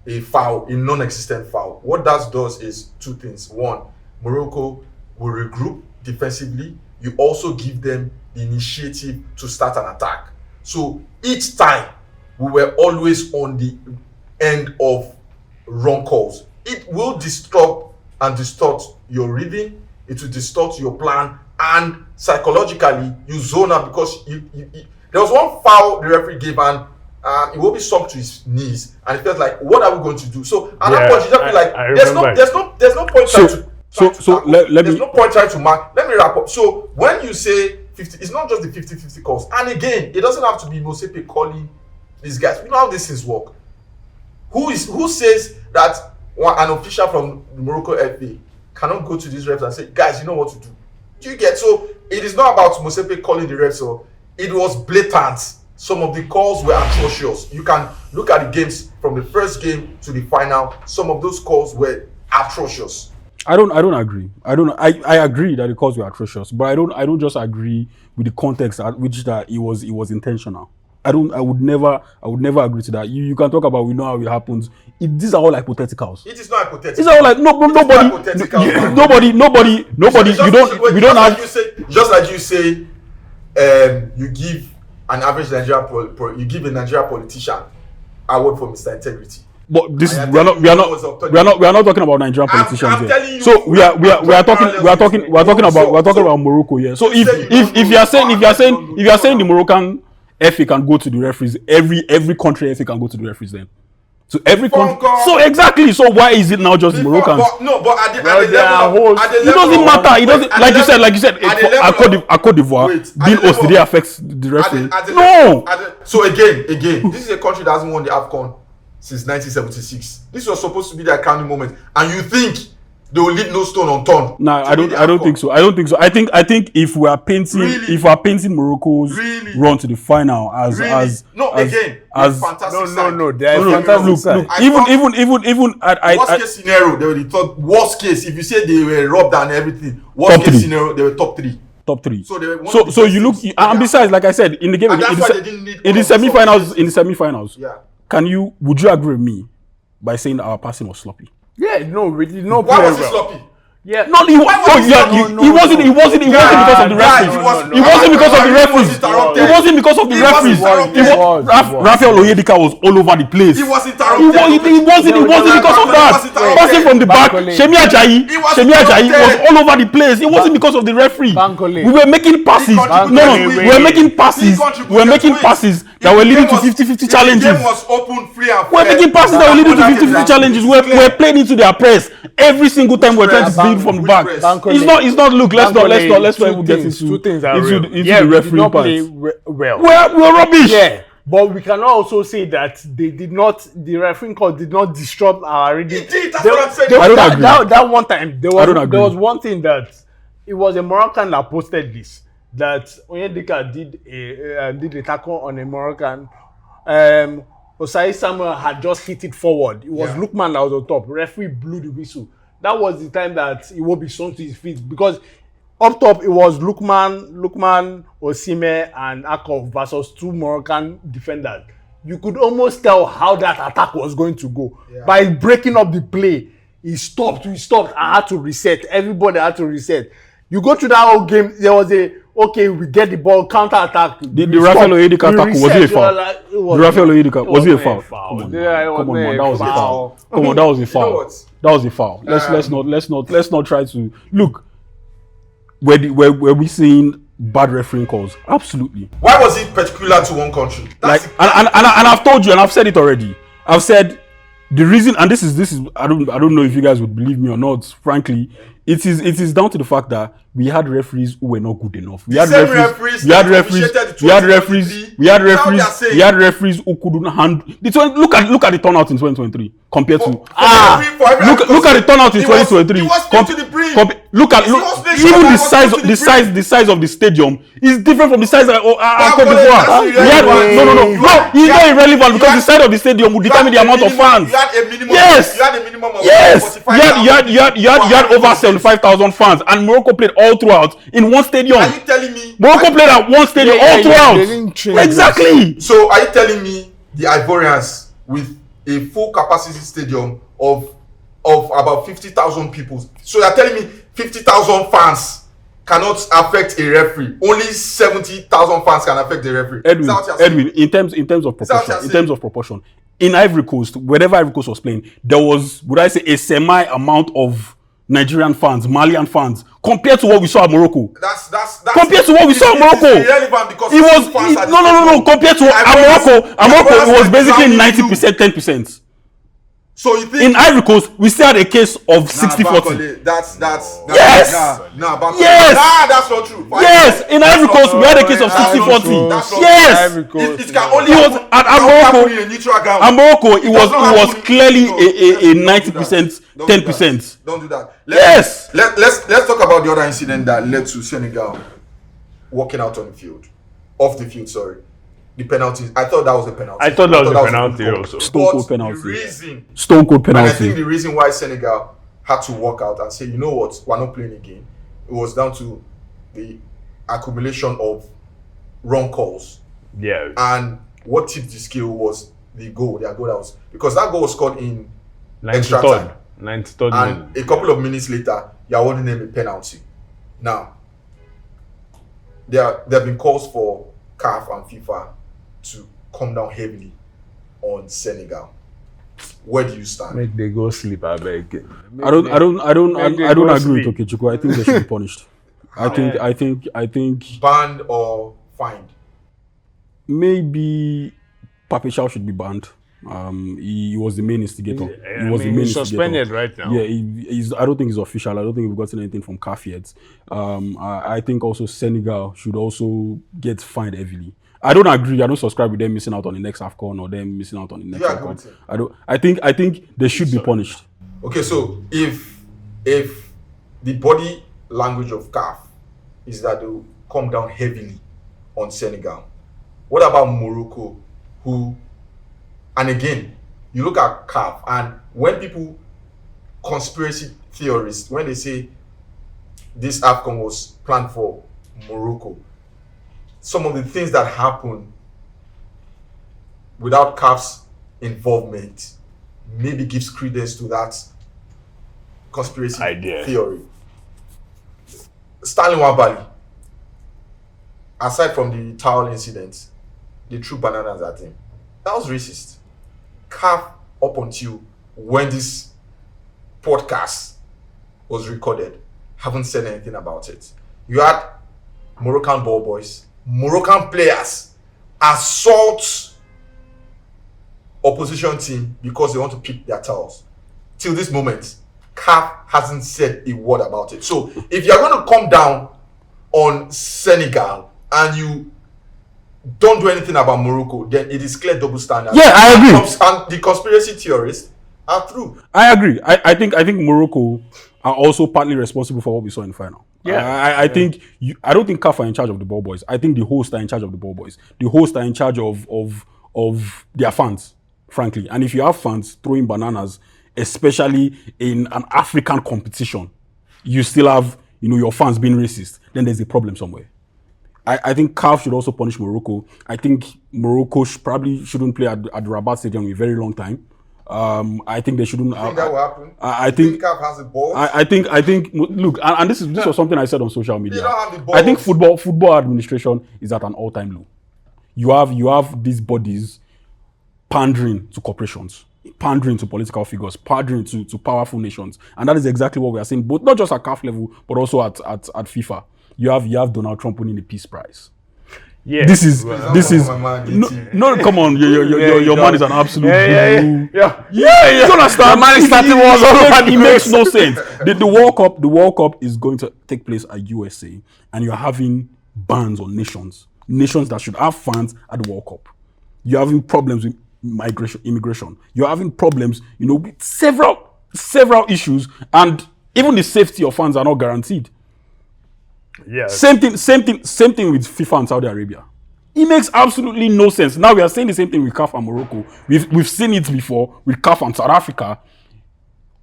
S1: a foul, a non-existent foul. What that does is 2 things. 1, Morocco will regroup defensively. You also give them the initiative to start an attack. So each time we were always on the end of wrong calls. It will disrupt and distort your reading. It will distort your plan, and psychologically you zone out because you there was one foul the referee gave, and it will be sunk to his knees, and it felt like, what are we going to do? So at that point you just feel like there's no point there's no point trying to mark. Let me wrap up. So when you say 50, it's not just the 50-50 calls, and again, it doesn't have to be Mosepe calling these guys. We know how these things work. Who says that an official from the Morocco FA cannot go to these refs and say, guys, you know what to do? Do you get? So it is not about Mosepe calling the refs. So it was blatant. Some of the calls were atrocious. You can look at the games from the first game to the final. Some of those calls were atrocious.
S2: I don't agree. I agree that the calls were atrocious, but I don't just agree with the context at which that it was intentional. I would never agree to that. You can talk about, we know how it happens. These are all hypotheticals.
S1: It is not hypothetical.
S2: These are all like nobody. We don't have.
S1: Just like you say, you give an average Nigerian you give a Nigerian politician award for Mr. Integrity.
S2: But this is we are not talking about Nigerian politicians here. So we are talking about Morocco here. So if you are saying the Moroccan FA can go to the referees, every country FA can go to the referees then. So every country. So exactly. So why is it now just the Moroccans?
S1: But at the level,
S2: it doesn't matter. It doesn't, like you said. Cote d'Ivoire being host, did it affect the referee? No.
S1: So again, this is a country that hasn't won the AFCON since 1976. This was supposed to be their crowning moment, and you think they will leave no stone unturned?
S2: No, I don't think so. I think if we are painting Morocco's run to the final as fantastic. Even
S1: worst case scenario, they were the third. Worst case, if you say they were robbed and everything, worst case scenario, they were top three.
S2: So you look, and besides, like I said, in the game, in the semi-finals, would you agree with me by saying that our passing was sloppy?
S3: Yeah, no, we did not
S1: play well. Why was it sloppy?
S3: Yeah.
S2: No, it wasn't because of the referees. It wasn't because of the referees. It wasn't because of the referees. Raphael Oyedika was all over the place.
S1: He was interrupted.
S2: It wasn't because of that. Passing from the back, Shemi Ajayi was all over the place. It wasn't because of the referee. We were making passes. We were making passes. That were leading to 50-50 challenges.
S1: The game was open, free and fair.
S2: We're making passes that were leading to 50-50 challenges. We're playing into their press every single time we're trying to build from the back. It's not. Look, let's not even get into the referee part. We're rubbish.
S3: Yeah. But we cannot also say that the refereeing call did not disrupt our reading.
S1: It did, that's what I'm saying.
S2: I don't agree.
S3: That one time, there was one thing that, it was a Moroccan that posted this, that Onyedika did a tackle on a Moroccan. Osai Samuel had just hit it forward. It was Lukman that was on top. Referee blew the whistle. That was the time that he will be sunk to his feet, because up top it was Lukman, Osimhen, and Akov versus two Moroccan defenders. You could almost tell how that attack was going to go. By breaking up the play, he stopped and had to reset. Everybody had to reset. You go through that whole game, there was we get the ball, counter attack.
S2: The Raphael Oyedika tackle, was it a foul? The Raphael Oyedika, was it a foul? Come on, that was a foul. Come on, that was a foul. That was a foul. Let's not try to look. Were we seeing bad refereeing calls? Absolutely.
S1: Why was it particular to one country?
S2: And I've told you, and I've said it already. I've said the reason, and this is I don't know if you guys would believe me or not. Frankly, it is down to the fact that we had referees who were not good enough. We had referees who couldn't handle. Look at the turnout in 2023 compared to look at the turnout in 2023. Look at even the size of the stadium is different from the size of Cote d'Ivoire. It's not irrelevant because the size of the stadium would determine the amount of fans. You had over 75,000 fans, and Morocco played all throughout in one stadium.
S1: Are you telling me
S2: Morocco played at one stadium all throughout? Exactly.
S1: So are you telling me the Ivorians with a full capacity stadium of about 50,000 people? So you're telling me 50,000 fans cannot affect a referee. Only 70,000 fans can affect the referee.
S2: Edwin, in terms of proportion, in Ivory Coast, wherever Ivory Coast was playing, there was, would I say, a semi amount of Nigerian fans, Malian fans, compared to what we saw at Morocco.
S1: That's
S2: compared to what we saw at Morocco.
S1: It's irrelevant because
S2: no. Compared to Morocco, it was basically 90%, 10%.
S1: So you think
S2: in Ivory Coast we still had a case of 60-40?
S1: That's
S2: yes. Yes.
S1: That's not true.
S2: Yes, in Ivory Coast we had a case of 60-40. Yes.
S1: It can only
S2: happen
S1: in a neutral ground.
S2: At Morocco, it was clearly a 90%, 10%.
S1: Don't do that.
S2: Yes.
S1: Let's talk about the other incident that led to Senegal walking out on the field, off the field. Sorry. The penalty. I thought that was a penalty.
S3: I thought that was a penalty also.
S2: Stone cold penalty.
S1: And I think the reason why Senegal had to walk out and say, you know what, we're not playing again, it was down to the accumulation of wrong calls.
S3: Yeah.
S1: And what tipped the scale was their goal that was, because that goal was scored in extra time.
S3: 93rd
S1: and
S3: minute.
S1: A couple of minutes later, you're awarding them a penalty. Now, there have been calls for CAF and FIFA to come down heavily on Senegal. Where do you stand?
S3: Make they go sleep, I beg.
S2: I don't agree with Okechukwu. I think they should be punished. I think
S1: banned or fined.
S2: Maybe Pape Chow should be banned. He was the main instigator.
S3: He's suspended right now.
S2: Yeah, he's. I don't think he's official. I don't think we've gotten anything from CAF yet. I think also Senegal should also get fined heavily. I don't agree. I don't subscribe with them missing out on the next AFCON or them missing out on the next AFCON. I think they should be punished.
S1: Okay, so if the body language of CAF is that they'll come down heavily on Senegal, what about Morocco, who, and again, you look at CAF, and when people, conspiracy theorists, when they say this AFCON was planned for Morocco, some of the things that happen without CAF's involvement maybe gives credence to that conspiracy theory. Stanley Wabali, aside from the towel incident, they threw bananas at him. That was racist. CAF, up until when this podcast was recorded, haven't said anything about it. You had Moroccan ball boys, Moroccan players assault opposition team because they want to pick their towels. Till this moment, CAF hasn't said a word about it. So if you're going to come down on Senegal and you don't do anything about Morocco, then it is clear double standard.
S2: Yeah, I agree.
S1: And the conspiracy theorists are through.
S2: I agree. I think Morocco are also partly responsible for what we saw in the final.
S3: Yeah.
S2: I think I don't think CAF are in charge of the ball boys. I think the hosts are in charge of the ball boys. The hosts are in charge of their fans, frankly. And if you have fans throwing bananas, especially in an African competition, you still have your fans being racist, then there's a problem somewhere. I think CAF should also punish Morocco. I think Morocco probably shouldn't play at the Rabat Stadium in a very long time. I think they shouldn't.
S1: You think that will happen?
S2: I think
S1: CAF has the balls.
S2: I think. Look, and this was something I said on social media.
S1: They don't have the balls.
S2: I think football administration is at an all-time low. You have these bodies pandering to corporations, pandering to political figures, pandering to powerful nations, and that is exactly what we are seeing. Both not just at CAF level, but also at FIFA. You have Donald Trump winning the Peace Prize.
S3: Yeah,
S2: this is no. Come on, your man is an absolute
S3: yeah.
S2: You don't understand.
S3: Man is starting wars all over the
S2: It makes no sense. The World Cup is going to take place at USA, and you're having bans on nations that should have fans at the World Cup. You're having problems with immigration. You're having problems, with several issues, and even the safety of fans are not guaranteed.
S3: Yeah.
S2: Same thing with FIFA and Saudi Arabia. It makes absolutely no sense. Now we are saying the same thing with CAF and Morocco. We've seen it before with CAF and South Africa.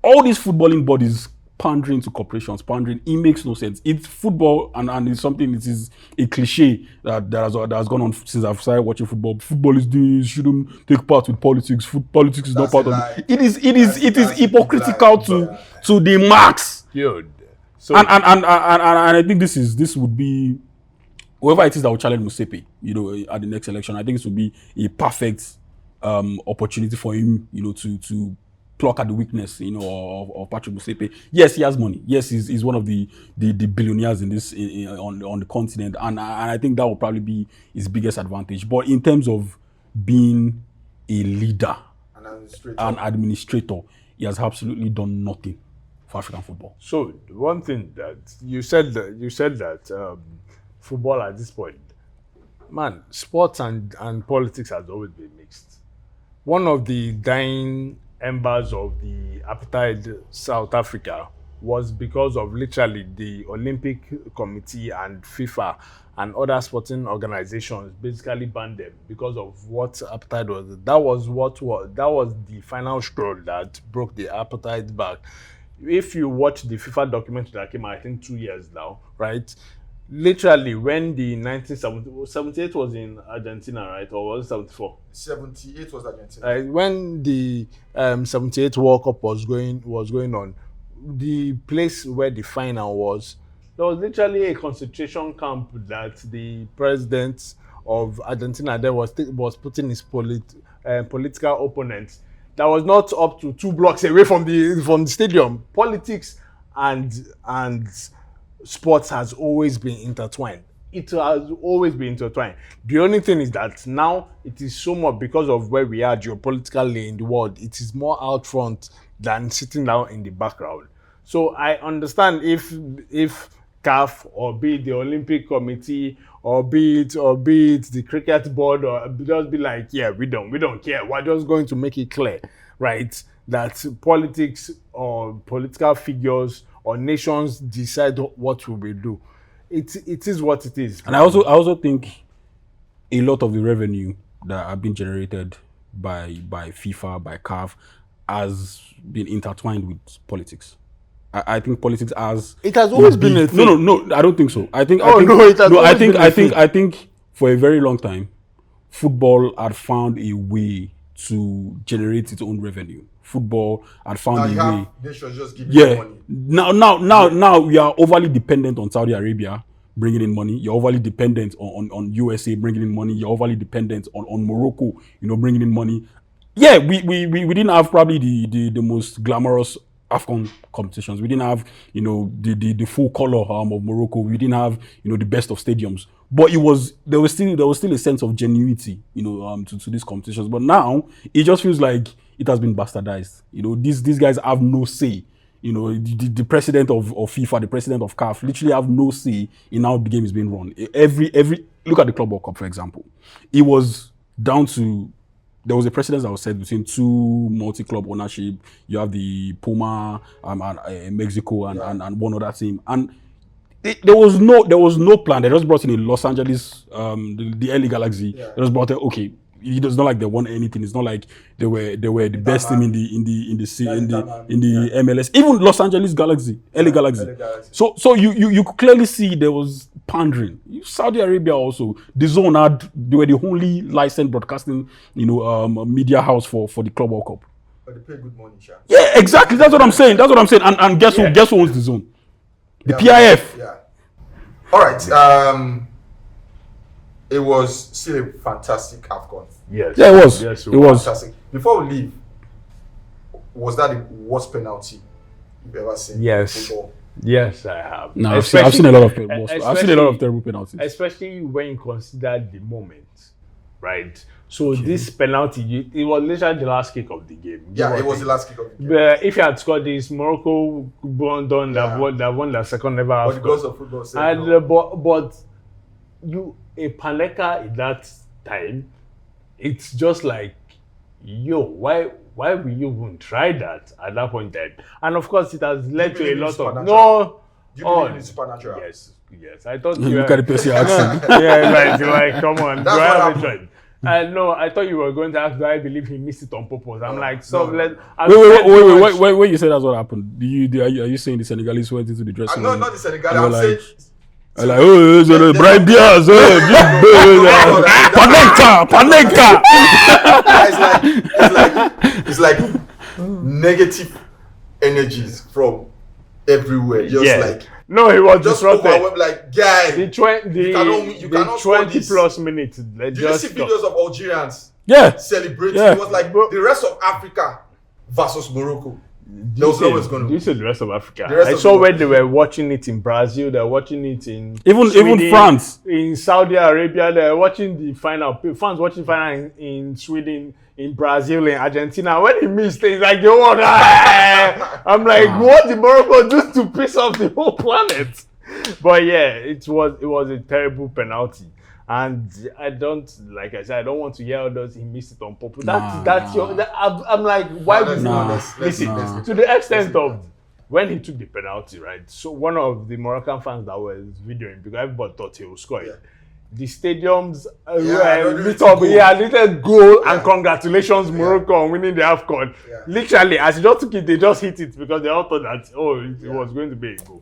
S2: All these footballing bodies pandering to corporations, it makes no sense. It's football and it's something, it is a cliche that has gone on since I've started watching football. Football is this, shouldn't take part with politics. Politics is not part of it. It is hypocritical to the max.
S3: Dude. So
S2: and I think this would be whoever it is that will challenge Musepe, at the next election. I think this would be a perfect opportunity for him, to pluck at the weakness, of Patrick Musepe. Yes, he has money. Yes, he's one of the billionaires in this on the continent, and I think that will probably be his biggest advantage. But in terms of being a leader, an administrator, he has absolutely done nothing for African football.
S3: So one thing that you said that football at this point, man, sports and politics has always been mixed. One of the dying embers of the apartheid South Africa was because of literally the Olympic Committee and FIFA and other sporting organizations basically banned them because of what apartheid was. That was the final straw that broke the apartheid back. If you watch the FIFA documentary that came out, I think 2 years now, right? Literally, when the 1978 was in Argentina, right? Or was it 74?
S1: 78 was Argentina.
S3: When the 78 World Cup was going on, the place where the final was, there was literally a concentration camp that the president of Argentina there was putting his political opponents. That was not up to 2 blocks away from the stadium. Politics and sports has always been intertwined. It has always been intertwined. The only thing is that now it is so much because of where we are geopolitically in the world. It is more out front than sitting down in the background. So I understand if CAF or be it the Olympic Committee or be it the cricket board or just be like, yeah, we don't care. We're just going to make it clear, right, that politics or political figures or nations decide what we will do. It is what it is.
S2: And I also think a lot of the revenue that have been generated by FIFA, by CAF, has been intertwined with politics. I think politics has.
S3: It has always been a thing.
S2: No, I don't think so. I think for a very long time, football had found a way to generate its own revenue. Football had found a way.
S1: Nations just give you money.
S2: Now we are overly dependent on Saudi Arabia bringing in money. You're overly dependent on USA bringing in money. You're overly dependent on Morocco, bringing in money. Yeah, we didn't have probably the most glamorous AFCON competitions. We didn't have, the full color of Morocco. We didn't have, the best of stadiums. But there was still a sense of genuinity, to these competitions. But now it just feels like it has been bastardized. These guys have no say. The president of FIFA, the president of CAF, literally have no say in how the game is being run. Every look at the Club World Cup, for example. It was down to. There was a precedent that was set between 2 multi-club ownership. You have the Puma and Mexico and one other team, and there was no plan. They just brought in a Los Angeles, the LA Galaxy. They just brought it. Okay, it's not like they won anything. It's not like they were the best team in the MLS. Even Los Angeles Galaxy, LA Galaxy. So you could clearly see there was pandering. Saudi Arabia also, they were the only licensed broadcasting, media house for the Club World Cup.
S1: But they pay good money, Sha.
S2: Yeah, exactly. That's what I'm saying. And guess who owns the zone? The PIF.
S1: Yeah. All right. It was still a fantastic AFCON.
S3: Yes.
S2: Yeah, it was.
S3: Yes,
S2: it was.
S1: Fantastic. Before we leave, was that the worst penalty you've ever seen?
S3: Yes.
S1: In football?
S3: Yes, I have.
S2: No, I've seen a lot of terrible penalties.
S3: Especially when you consider the moment, right? So this penalty, it was literally the last kick of the game.
S1: Yeah, it was the last kick of the game.
S3: But if you had scored this, Morocco won the second ever AFCON.
S1: But the goals of football said no.
S3: But a Paneka in that time, it's just like, why will you even try that at that point in time? And of course, it has led to a lot of
S1: Do you believe in supernatural?
S3: Yes. I thought
S2: you look at the person you're asking.
S3: Yeah, right. You're like, come on,
S1: That's
S3: do I
S1: what
S3: have a
S1: happened.
S3: choice? No, I thought you were going to ask, do I believe he missed it on purpose? I'm like,
S2: Wait, when you say that's what happened, are you saying the Senegalese went into the dressing room?
S1: Not the Senegalese. I'm saying.
S2: Like, Brian Diaz, Panenka.
S1: It's like negative energies from everywhere. Just like
S3: No, he was
S1: just
S3: disrupted.
S1: overwhelmed, like, guy.
S3: The 20 plus minutes.
S1: Did you see videos of Algerians
S2: Yeah.
S1: celebrating?
S2: Yeah.
S1: It was like the rest of Africa versus Morocco. There was always going to
S3: You said the rest of Africa.
S1: The rest
S3: I
S1: of
S3: saw
S1: the
S3: when
S1: world.
S3: they were watching it in Brazil, they're watching it in
S2: Even
S3: Sweden,
S2: France.
S3: in Saudi Arabia, they're watching the final. Fans watching final in Sweden, in Brazil, in Argentina. When he missed, it's like the one. I'm like, what did Morocco do to piss off the whole planet? But yeah, it was a terrible penalty. And I don't, like I said, I don't want to hear all those, he missed it on purpose. I'm like, why would you listen? To the extent of when he took the penalty, right? So one of the Moroccan fans that was videoing, because everybody thought he would score it. The stadiums lit up, little goal, and congratulations Morocco on winning the AFCON. Literally, as he just took it, they just hit it because they all thought that, it was going to be a goal.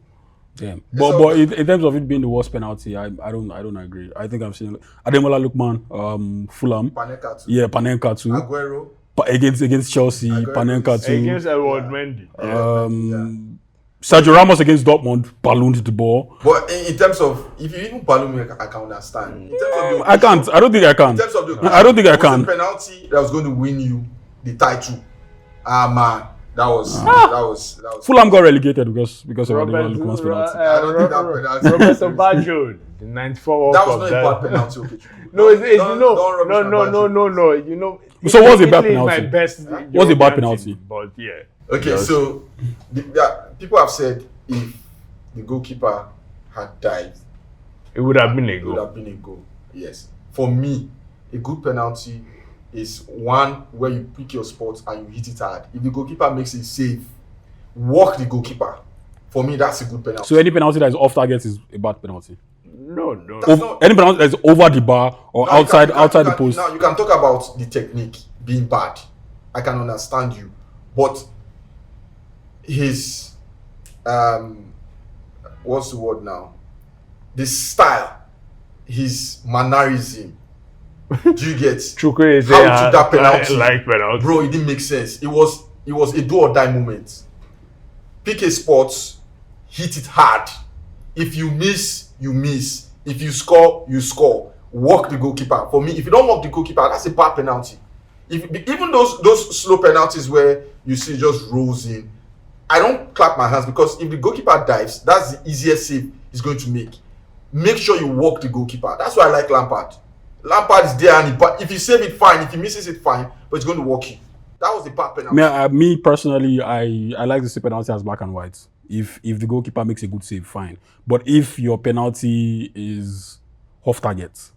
S2: Yeah, but in terms of it being the worst penalty, I don't agree. I think I'm seeing Ademola Lookman, Fulham,
S1: Panenka too.
S2: yeah, Panenka too,
S1: Aguero
S2: against Chelsea,
S1: Aguero
S2: Panenka too,
S3: Against Edwin Mendy.
S2: Sergio Ramos against Dortmund ballooned the ball.
S1: But in terms of, if you even balloon me, I can understand. In terms of the
S2: I can't. I don't think I can.
S1: In terms of the
S2: I don't think I
S1: it was
S2: can.
S1: a penalty that was going to win you the title. Man, that was.
S2: Fulham got relegated because of Ademola Lookman's penalty.
S1: I don't think that penalty.
S3: Roberto Baggio, the 94 World
S1: That
S3: Cup.
S1: was not a bad penalty. Okay,
S3: No. You know.
S2: So what's a bad
S3: Italy is
S2: penalty?
S3: my best
S2: What's a bad
S3: European
S2: penalty?
S3: team, but yeah.
S1: Okay, so people have said if the goalkeeper had dived,
S3: It would have been a
S1: it would
S3: goal.
S1: have been a goal. Yes. For me, a good penalty is one where you pick your spot and you hit it hard. If the goalkeeper makes a save, walk the goalkeeper. For me, that's a good penalty.
S2: So any penalty that is off target is a bad penalty.
S3: No.
S2: Any penalty that is over the bar or
S1: Now,
S2: outside
S1: you can-
S2: the post.
S1: Now you can talk about the technique being bad. I can understand you, but his what's the word now? The style, his mannerism. Do you get
S3: Chukwu is
S1: how he took that penalty?
S3: like penalty.
S1: Bro, it didn't make sense. It was a do or die moment. Pick a spot, hit it hard. If you miss, you miss. If you score, you score. Walk the goalkeeper. For me, if you don't walk the goalkeeper, that's a bad penalty. Even those slow penalties where you see just rolls in, I don't clap my hands because if the goalkeeper dives, that's the easiest save he's going to make. Make sure you walk the goalkeeper. That's why I like Lampard. Lampard is there, and if he save it, fine. If he misses it, fine. But he's going to walk you. That was the bad penalty.
S2: Me personally, I like to see penalty as black and white. If the goalkeeper makes a good save, fine. But if your penalty is off target,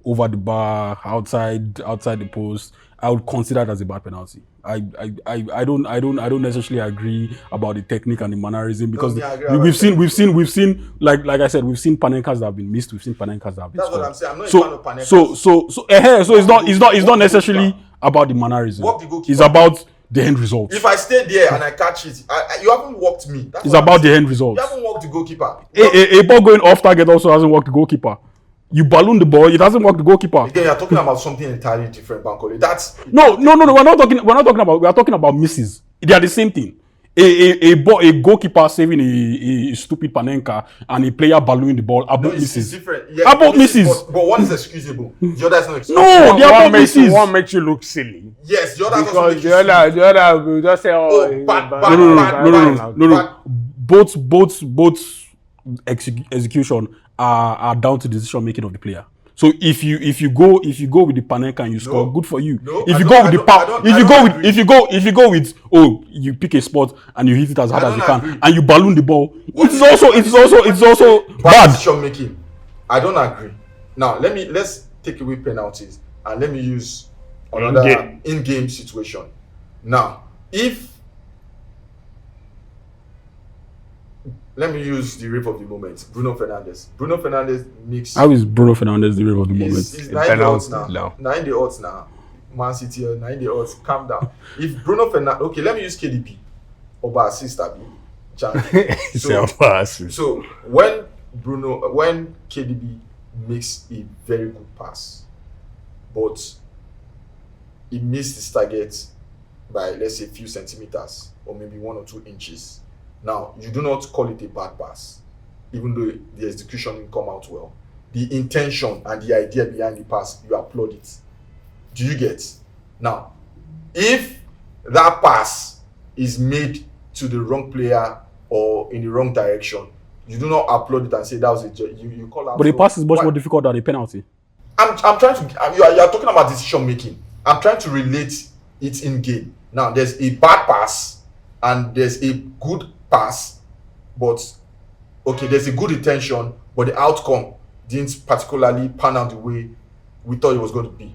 S2: over the bar, outside the post, I would consider it as a bad penalty. I don't necessarily agree about the technique and the mannerism because we've seen like I said, we've seen Panenkas that have been missed, we've seen Panenkas that have been
S1: That's
S2: scored.
S1: what I'm saying. I'm not a fan of Panenkas.
S2: So it's not necessarily about the mannerism.
S1: Walk the goalkeeper.
S2: It's about the end result.
S1: If I stay there and I catch it, you haven't walked me. That's
S2: It's
S1: what I'm
S2: about the
S1: saying.
S2: end result.
S1: You haven't walked the goalkeeper.
S2: A ball going off target also hasn't worked the goalkeeper. You balloon the ball, it doesn't work the goalkeeper.
S1: Again, you're talking about something entirely different, Bankole. That's
S2: No. We're talking about misses. They are the same thing. A goalkeeper saving a stupid Panenka and a player ballooning the ball. About
S1: it's
S2: misses.
S1: different.
S2: About misses.
S1: But one is excusable. The other is not excusable.
S2: No, they are
S3: One
S2: about
S3: makes
S2: misses.
S3: one makes you look silly.
S1: Yes, the other
S3: Because
S1: is
S3: the other will just say,
S2: No. Both execution are down to the decision making of the player. So if you go with the Panenka and you score, good for you.
S1: No,
S2: If
S1: I
S2: you
S1: don't-
S2: go
S1: I
S2: with the
S1: don't-
S2: power,
S1: I don't-
S2: if
S1: I
S2: you
S1: don't
S2: go with
S1: agree.
S2: you pick a spot and you hit it as hard
S1: I
S2: as you
S1: don't
S2: can
S1: agree.
S2: and you balloon the ball, it's also
S1: bad
S2: bad.
S1: decision making. I don't agree. Now let's take away penalties and let me use another in-game situation. Now, let me use the rave of the moment. Bruno Fernandes makes.
S2: How is Bruno Fernandes the rave of the moment?
S1: He's 90 odds now. 90 odds now. Man City 90 odds. Calm down. If Bruno Fernandes, okay, let me use KDB. Oba assist Abi. So when KDB makes a very good pass, but he missed his target by, let's say, a few centimeters or maybe 1 or 2 inches, Now, you do not call it a bad pass, even though the execution didn't come out well. The intention and the idea behind the pass, you applaud it. Do you get? Now, if that pass is made to the wrong player or in the wrong direction, you do not applaud it and say that was you call out.
S2: But the pass is much more difficult than a penalty.
S1: I'm trying to. You are talking about decision making. I'm trying to relate it in game. Now, there's a bad pass and there's a good pass, but okay, there's a good intention, but the outcome didn't particularly pan out the way we thought it was going to be.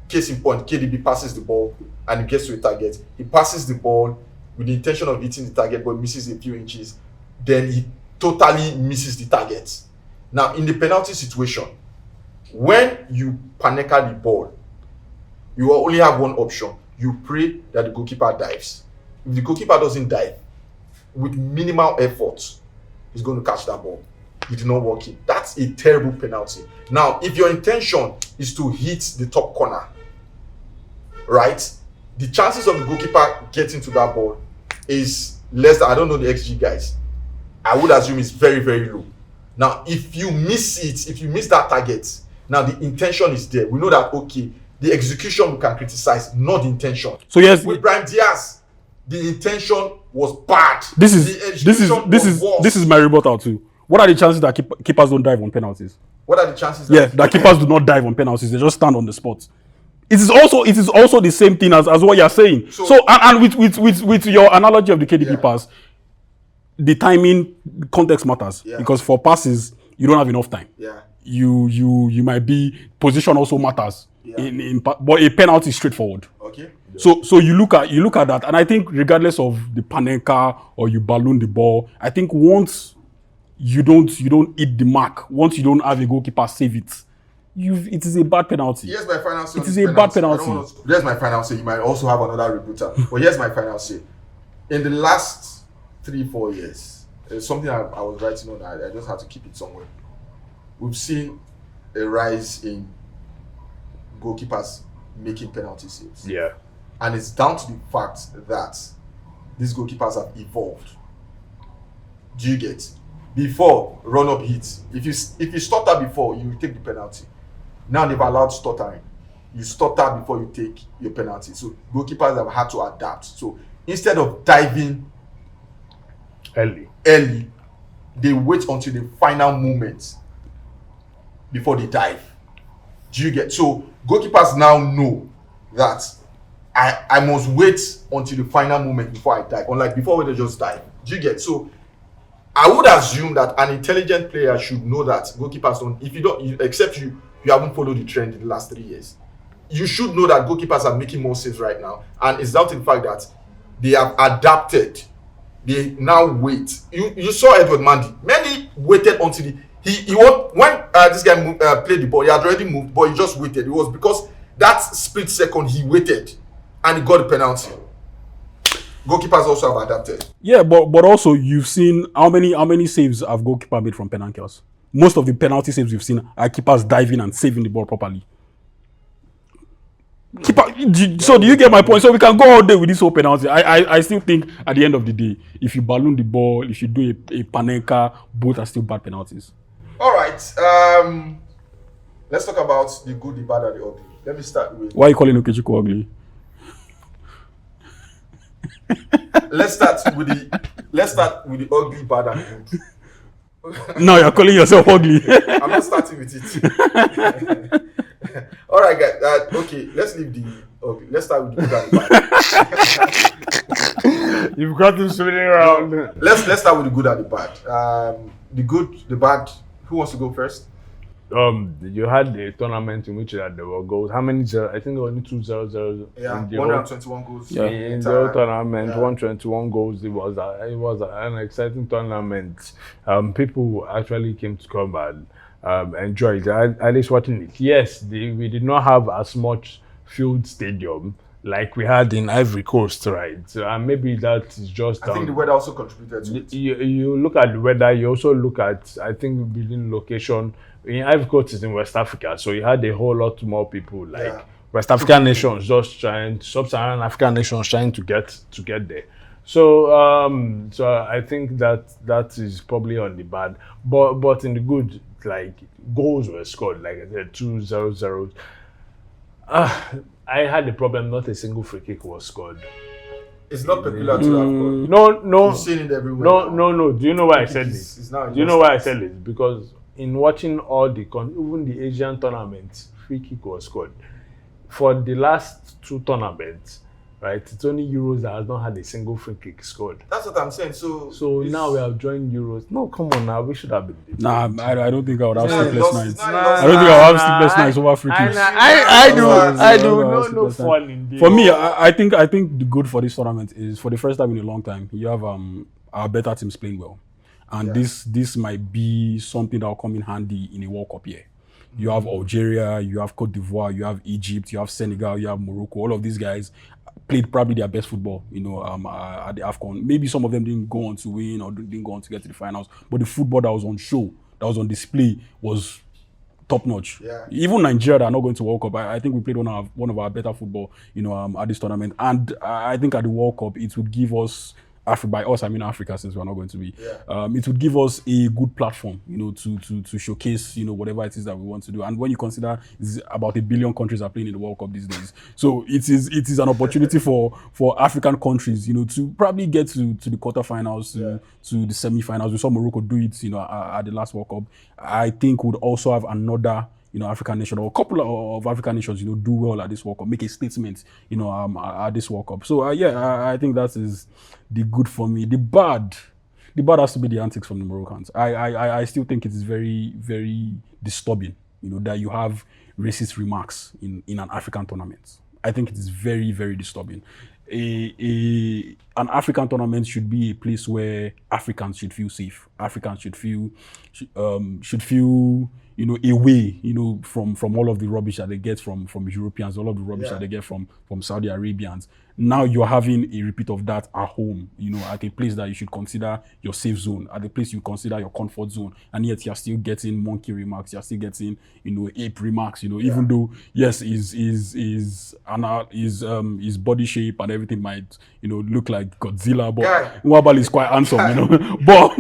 S1: Case in point, KDB passes the ball and he gets to a target. He passes the ball with the intention of hitting the target, but misses a few inches. Then he totally misses the target. Now, in the penalty situation, when you panenka the ball, you only have one option. You pray that the goalkeeper dives. If the goalkeeper doesn't dive, with minimal effort, he's going to catch that ball. You did not work it. That's a terrible penalty. Now, if your intention is to hit the top corner, right, the chances of the goalkeeper getting to that ball is less than, I don't know the XG guys. I would assume it's very, very low. Now, if you miss it, if you miss that target, now the intention is there. We know that, okay, the execution we can criticize, not the intention.
S2: So yes,
S1: with Brahim Diaz, the intention was bad.
S2: This is my rebuttal too. What are the chances that keepers don't dive on penalties?
S1: What are the chances?
S2: That keepers do not dive on penalties. They just stand on the spot. It is also the same thing as what you're saying. So with your analogy of the KDB pass, the timing, context matters because for passes you don't have enough time.
S1: Yeah.
S2: You might be position also matters. But a penalty is straightforward.
S1: Okay.
S2: So you look at that, and I think regardless of the panenka or you balloon the ball, I think once you don't hit the mark, once you don't have a goalkeeper save it, it is a bad penalty.
S1: Here's my final say.
S2: It is a bad penalty.
S1: Here's my final say. You might also have another rebuttal. But here's my final say. In the last 3-4 years, it's something I was writing on. I just had to keep it somewhere. We've seen a rise in goalkeepers making penalty saves.
S3: Yeah.
S1: And it's down to the fact that these goalkeepers have evolved. Do you get? Before run-up hits, if you stutter before, you take the penalty. Now they've allowed stuttering. You stutter before you take your penalty. So goalkeepers have had to adapt. So instead of diving
S3: early,
S1: they wait until the final moment before they dive. Do you get? So goalkeepers now know that I must wait until the final moment before I dive. Unlike before when they just dive. Do you get? So I would assume that an intelligent player should know that goalkeepers don't, if you don't, except you haven't followed the trend in the last 3 years. You should know that goalkeepers are making more saves right now. And it's down to the fact that they have adapted. They now wait. You saw Edwin Mandy. Many waited until he when this guy played the ball, he had already moved, but he just waited. It was because that split second he waited and he got the penalty. Goalkeepers also have adapted.
S2: Yeah, but also you've seen how many saves have goalkeeper made from penalties? Most of the penalty saves you've seen are keepers diving and saving the ball properly. So do you get my point? So we can go all day with this whole penalty. I still think at the end of the day, if you balloon the ball, if you do a panenka, both are still bad penalties.
S1: All right. Let's talk about the good, the bad, and the ugly. Let me start with.
S2: Why are you calling Okechukwu ugly?
S1: Let's start with the ugly, bad, and good.
S2: No, you're calling yourself ugly.
S1: I'm not starting with it. All right, guys. Okay, let's leave the ugly. Let's start with the good and the bad.
S3: You've got to spin it around.
S1: Let's start with the good and the bad. The good, the bad. Who wants to go first?
S3: You had a tournament in which there were goals. How many? I think there were only 2-0-0.
S1: Yeah, 121 goals.
S3: Yeah. In the whole tournament, 121 goals. It was an exciting tournament. People actually came to come and enjoy it. At least watching it. Yes, we did not have as much filled stadium like we had in Ivory Coast, right? So, maybe that is just.
S1: I think the weather also contributed to it.
S3: You look at the weather. You also look at, I think, building location. In Ivory Coast is in West Africa, so you had a whole lot more people, like West African nations just trying, sub-Saharan African nations trying to get there. So I think that is probably on the bad, but in the good, like goals were scored, like I said, 2-0. I had a problem. Not a single free kick was scored.
S1: It's not peculiar to AFCON.
S3: No.
S1: You've seen it everywhere.
S3: No. Do you know why I said this?
S1: It's now
S3: Do you know why I said this? Because in watching all even the Asian tournaments, free kick was scored. For the last 2 tournaments, right? It's only Euros that has not had a single free kick scored.
S1: That's what I'm saying. So
S3: now we have joined Euros. No, come on now. We should have been.
S2: Nah, I don't think I would have sleepless nights.
S1: I
S2: I don't think I would have sleepless nights over free kicks.
S3: I do. No fun in this.
S2: For me, I think the good for this tournament is for the first time in a long time, you have our better teams playing well, and this might be something that will come in handy in a World Cup year. You have Algeria, you have Cote d'Ivoire, you have Egypt, you have Senegal, you have Morocco. All of these guys played probably their best football, at the AFCON. Maybe some of them didn't go on to win or didn't go on to get to the finals, but the football that was on show, that was on display, was top notch.
S1: Yeah.
S2: Even Nigeria that are not going to World Cup, I think we played one of our better football, at this tournament. And I think at the World Cup, it would give us, by us I mean Africa, since we're not going to be.
S1: Yeah.
S2: It would give us a good platform, to showcase, whatever it is that we want to do. And when you consider about 1 billion countries are playing in the World Cup these days, so it is an opportunity for African countries, to probably get to the quarterfinals, to the semi-finals. We saw Morocco do it, at the last World Cup. I think would also have another, African nation or a couple of African nations, do well at this World Cup, make a statement, at this World Cup. So I think that is the good for me. The bad has to be the antics from the Moroccans. I still think it is very, very disturbing, that you have racist remarks in an African tournament. I think it is very, very disturbing. An African tournament should be a place where Africans should feel safe. Africans should feel away, from all of the rubbish that they get from Europeans, all of the rubbish that they get from Saudi Arabians. Now you're having a repeat of that at home, at a place that you should consider your safe zone, at a place you consider your comfort zone, and yet you're still getting monkey remarks, you're still getting, ape remarks, even though, yes, his body shape and everything might, look like Godzilla, but Nwabali is quite handsome, but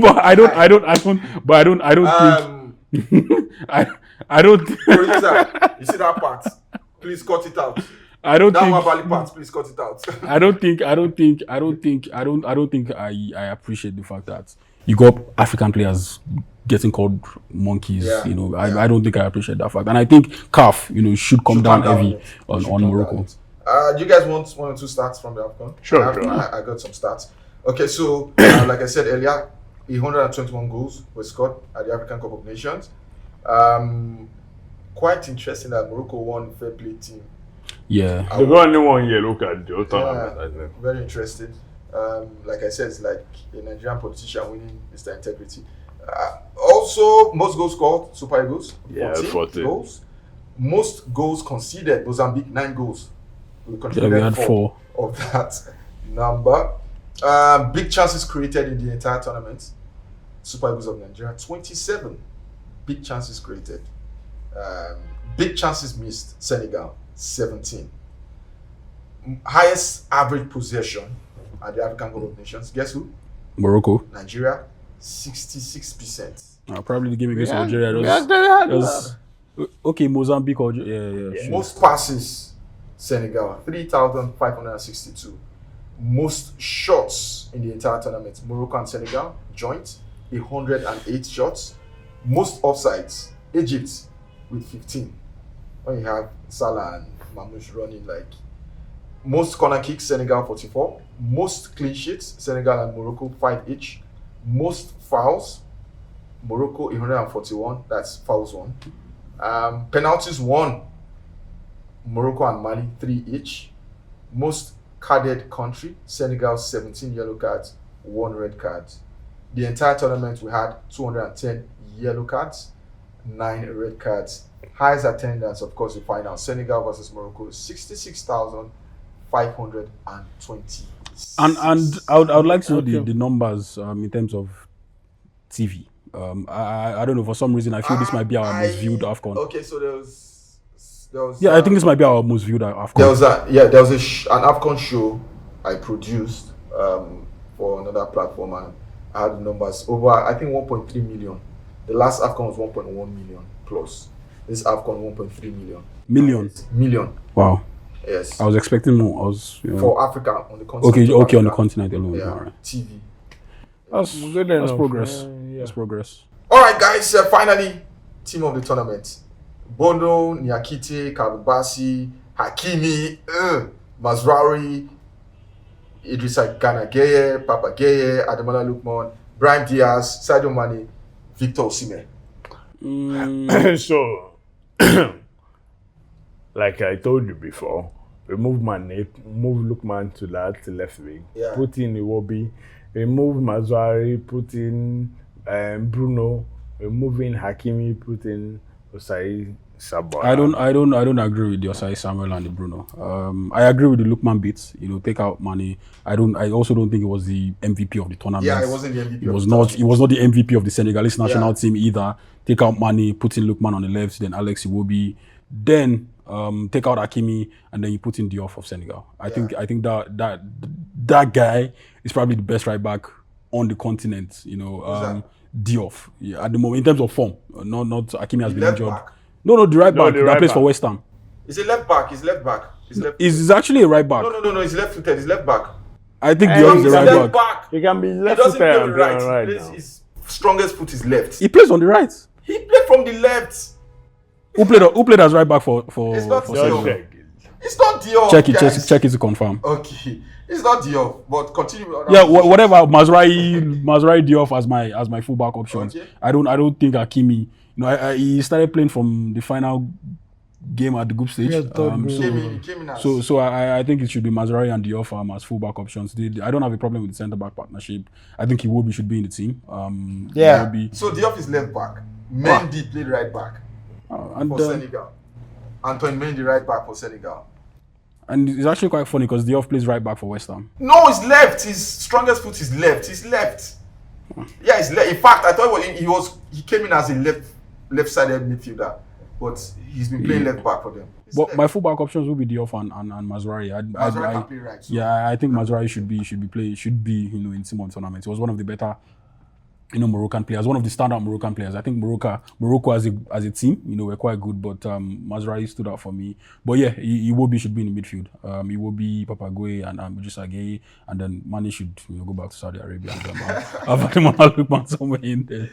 S2: I don't think
S1: Producer, you see that part? Please cut it out.
S2: I don't think
S1: Nwabali part, please cut it out.
S2: I don't think I appreciate the fact that you got African players getting called monkeys. I don't think I appreciate that fact, and I think CAF, should come down heavy on Morocco.
S1: Do you guys want 1 or 2 stats from the AFCON?
S3: Sure.
S1: I got some stats. Okay, so like I said earlier, 121 goals were scored at the African Cup of Nations. Quite interesting that Morocco won fair play team.
S2: Yeah.
S3: They got only 1 yellow card the tournament, I think.
S1: Very interesting. Like I said, it's like a Nigerian politician winning Mr. Integrity. Also, most goals scored, Super Eagles, 14 goals. Most goals conceded, Mozambique, 9 goals. We had 4 of that number. Big chances created in the entire tournament. Super Eagles of Nigeria, 27 big chances created. Big chances missed, Senegal, 17. Highest average possession at the African Cup of Nations. Guess who?
S2: Morocco.
S1: Nigeria, 66%.
S2: Probably the game against Algeria. Okay, Mozambique or
S1: Most passes, Senegal, 3,562. Most shots in the entire tournament, Morocco and Senegal joint, 108 shots. Most offsides, Egypt with 15. When you have Salah and Mamouche running like. Most corner kicks, Senegal 44. Most clean sheets, Senegal and Morocco 5 each. Most fouls, Morocco 141. That's fouls 1. Penalties 1, Morocco and Mali 3 each. Most carded country, Senegal 17 yellow cards, 1 red card. The entire tournament we had 210 yellow cards, 9 red cards. Highest attendance, of course, the final, Senegal versus Morocco, 66,520.
S2: And I would like to know the numbers in terms of TV. I don't know, for some reason I feel this might be our most viewed AFCON.
S1: Okay, so there was
S2: I think this might be our most viewed AFCON.
S1: There was an AFCON show I produced for another platform, and I had the numbers over, I think, 1.3 million. The last AFCON was 1.1 million plus. This AFCON 1.3 million. Million.
S2: Wow.
S1: Yes.
S2: I was expecting more.
S1: For Africa on the continent.
S2: Okay, on the continent alone.
S1: Yeah.
S2: All right.
S1: TV.
S3: That's good enough.
S2: That's progress.
S3: Yeah.
S2: That's progress.
S1: All right, guys. Finally, team of the tournament: Bono, Niakite, Kalubasi, Hakimi, Mazraoui, Idrissa Gana Gueye, Papa Gueye, Ademola Lookman, Brahim Diaz, Sadio Mane, Victor Osimhen.
S3: So, like I told you before, remove Mane, move Lookman to that left wing, put in Iwobi, remove Mazraoui, put in Bruno, remove in Hakimi, put in Osai Sabola.
S2: I don't agree with the Osai Samuel and the Bruno. I agree with the Lookman bits. Take out Mane. I also don't think it was the MVP of the tournament.
S1: Yeah, it wasn't the MVP.
S2: It was not the MVP of the Senegalese national team either. Take out Mane, put in Lookman on the left, then Alex Iwobi, then take out Hakimi, and then you put in Diop of Senegal. I think that guy is probably the best right back on the continent. Diop, at the moment in terms of form. Not Hakimi has been injured.
S1: Back.
S2: No, the right back that plays for West Ham.
S1: Is it left back? He's left back.
S2: He's actually a right back.
S1: No. He's left-footed. He's left back.
S2: I think Diop is the right back.
S3: He can be left
S1: He doesn't play
S3: footed
S1: on the right.
S3: right
S1: He
S3: now.
S1: plays his strongest foot is left.
S2: He plays on the right.
S1: He played from the left.
S2: Who played as right back for
S1: It's not
S2: for
S1: Diop.
S2: Senegal?
S1: It's not Diop.
S2: Check it
S1: guys.
S2: to confirm.
S1: Okay, it's not Diop, but continue. With
S2: Yeah, whatever. Mazraoui Diop as my fullback options.
S1: Okay.
S2: I don't think Hakimi. He started playing from the final game at the group stage.
S3: Yeah,
S1: He came in as.
S2: So I think it should be Mazraoui and Diop as fullback options. I don't have a problem with the centre back partnership. I think Iwobi should be in the team. Iwobi.
S1: So Diop is left back. Mendy played right back for Senegal. Antoine Mendy right back for Senegal.
S2: And it's actually quite funny because Diop plays right back for West Ham.
S1: No, he's left. His strongest foot is left. He's left. Yeah, he's left. In fact, I thought he came in as a left-sided midfielder, but he's been playing left back for them.
S2: But my fullback options will be Diop and Mazraoui.
S1: Mazraoui can play right. So.
S2: Yeah, I think Mazraoui should be in Simon tournament. He was one of the better Moroccan players, one of the standout Moroccan players. I think Morocco as a team, were quite good, but Mazraoui stood out for me. But yeah, Iwobi should be in the midfield. Iwobi, Papa Gueye, and Idrissa Gueye, and then Mane should go back to Saudi Arabia and have Ademola Lookman somewhere in there.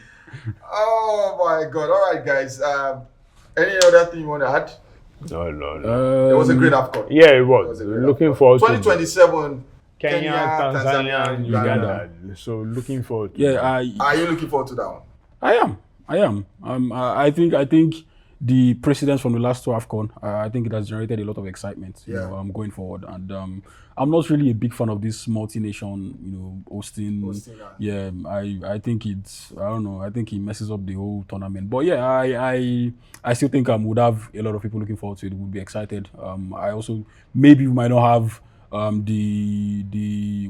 S1: Oh my God! All right, guys. Any other thing you want to add?
S3: No.
S1: It was a great AFCON.
S3: Yeah, it was. Looking forward to
S1: 2027.
S3: Kenya, Tanzania, and Uganda. So looking forward to that.
S1: Are you looking forward to that one?
S2: I am. I think the precedence from the last two AFCON, I think it has generated a lot of excitement. Going forward, and I'm not really a big fan of this multi-nation, hosting. Yeah, I think it's. I don't know. I think it messes up the whole tournament. But yeah, I still think would have a lot of people looking forward to it. Would be excited. I also maybe we might not have. The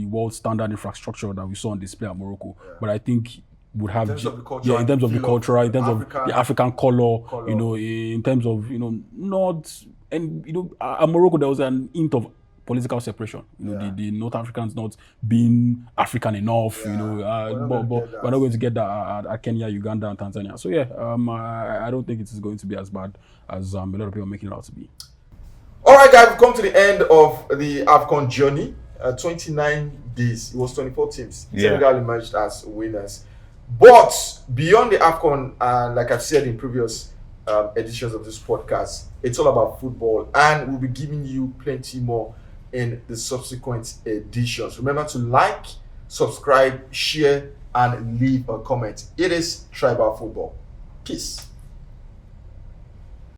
S2: world standard infrastructure that we saw on display at Morocco, but I think would have in terms of the culture, in terms of the African color, in terms of not at Morocco there was an hint of political separation. The North Africans not being African enough. But we're not going to get that at Kenya, Uganda, and Tanzania. So yeah, I don't think it is going to be as bad as a lot of people are making it out to be.
S1: All right, guys, we've come to the end of the AFCON journey. 29 days. It was 24 teams. Senegal emerged as winners. But beyond the AFCON, like I've said in previous editions of this podcast, it's all about football. And we'll be giving you plenty more in the subsequent editions. Remember to like, subscribe, share, and leave a comment. It is Tribal Football. Peace.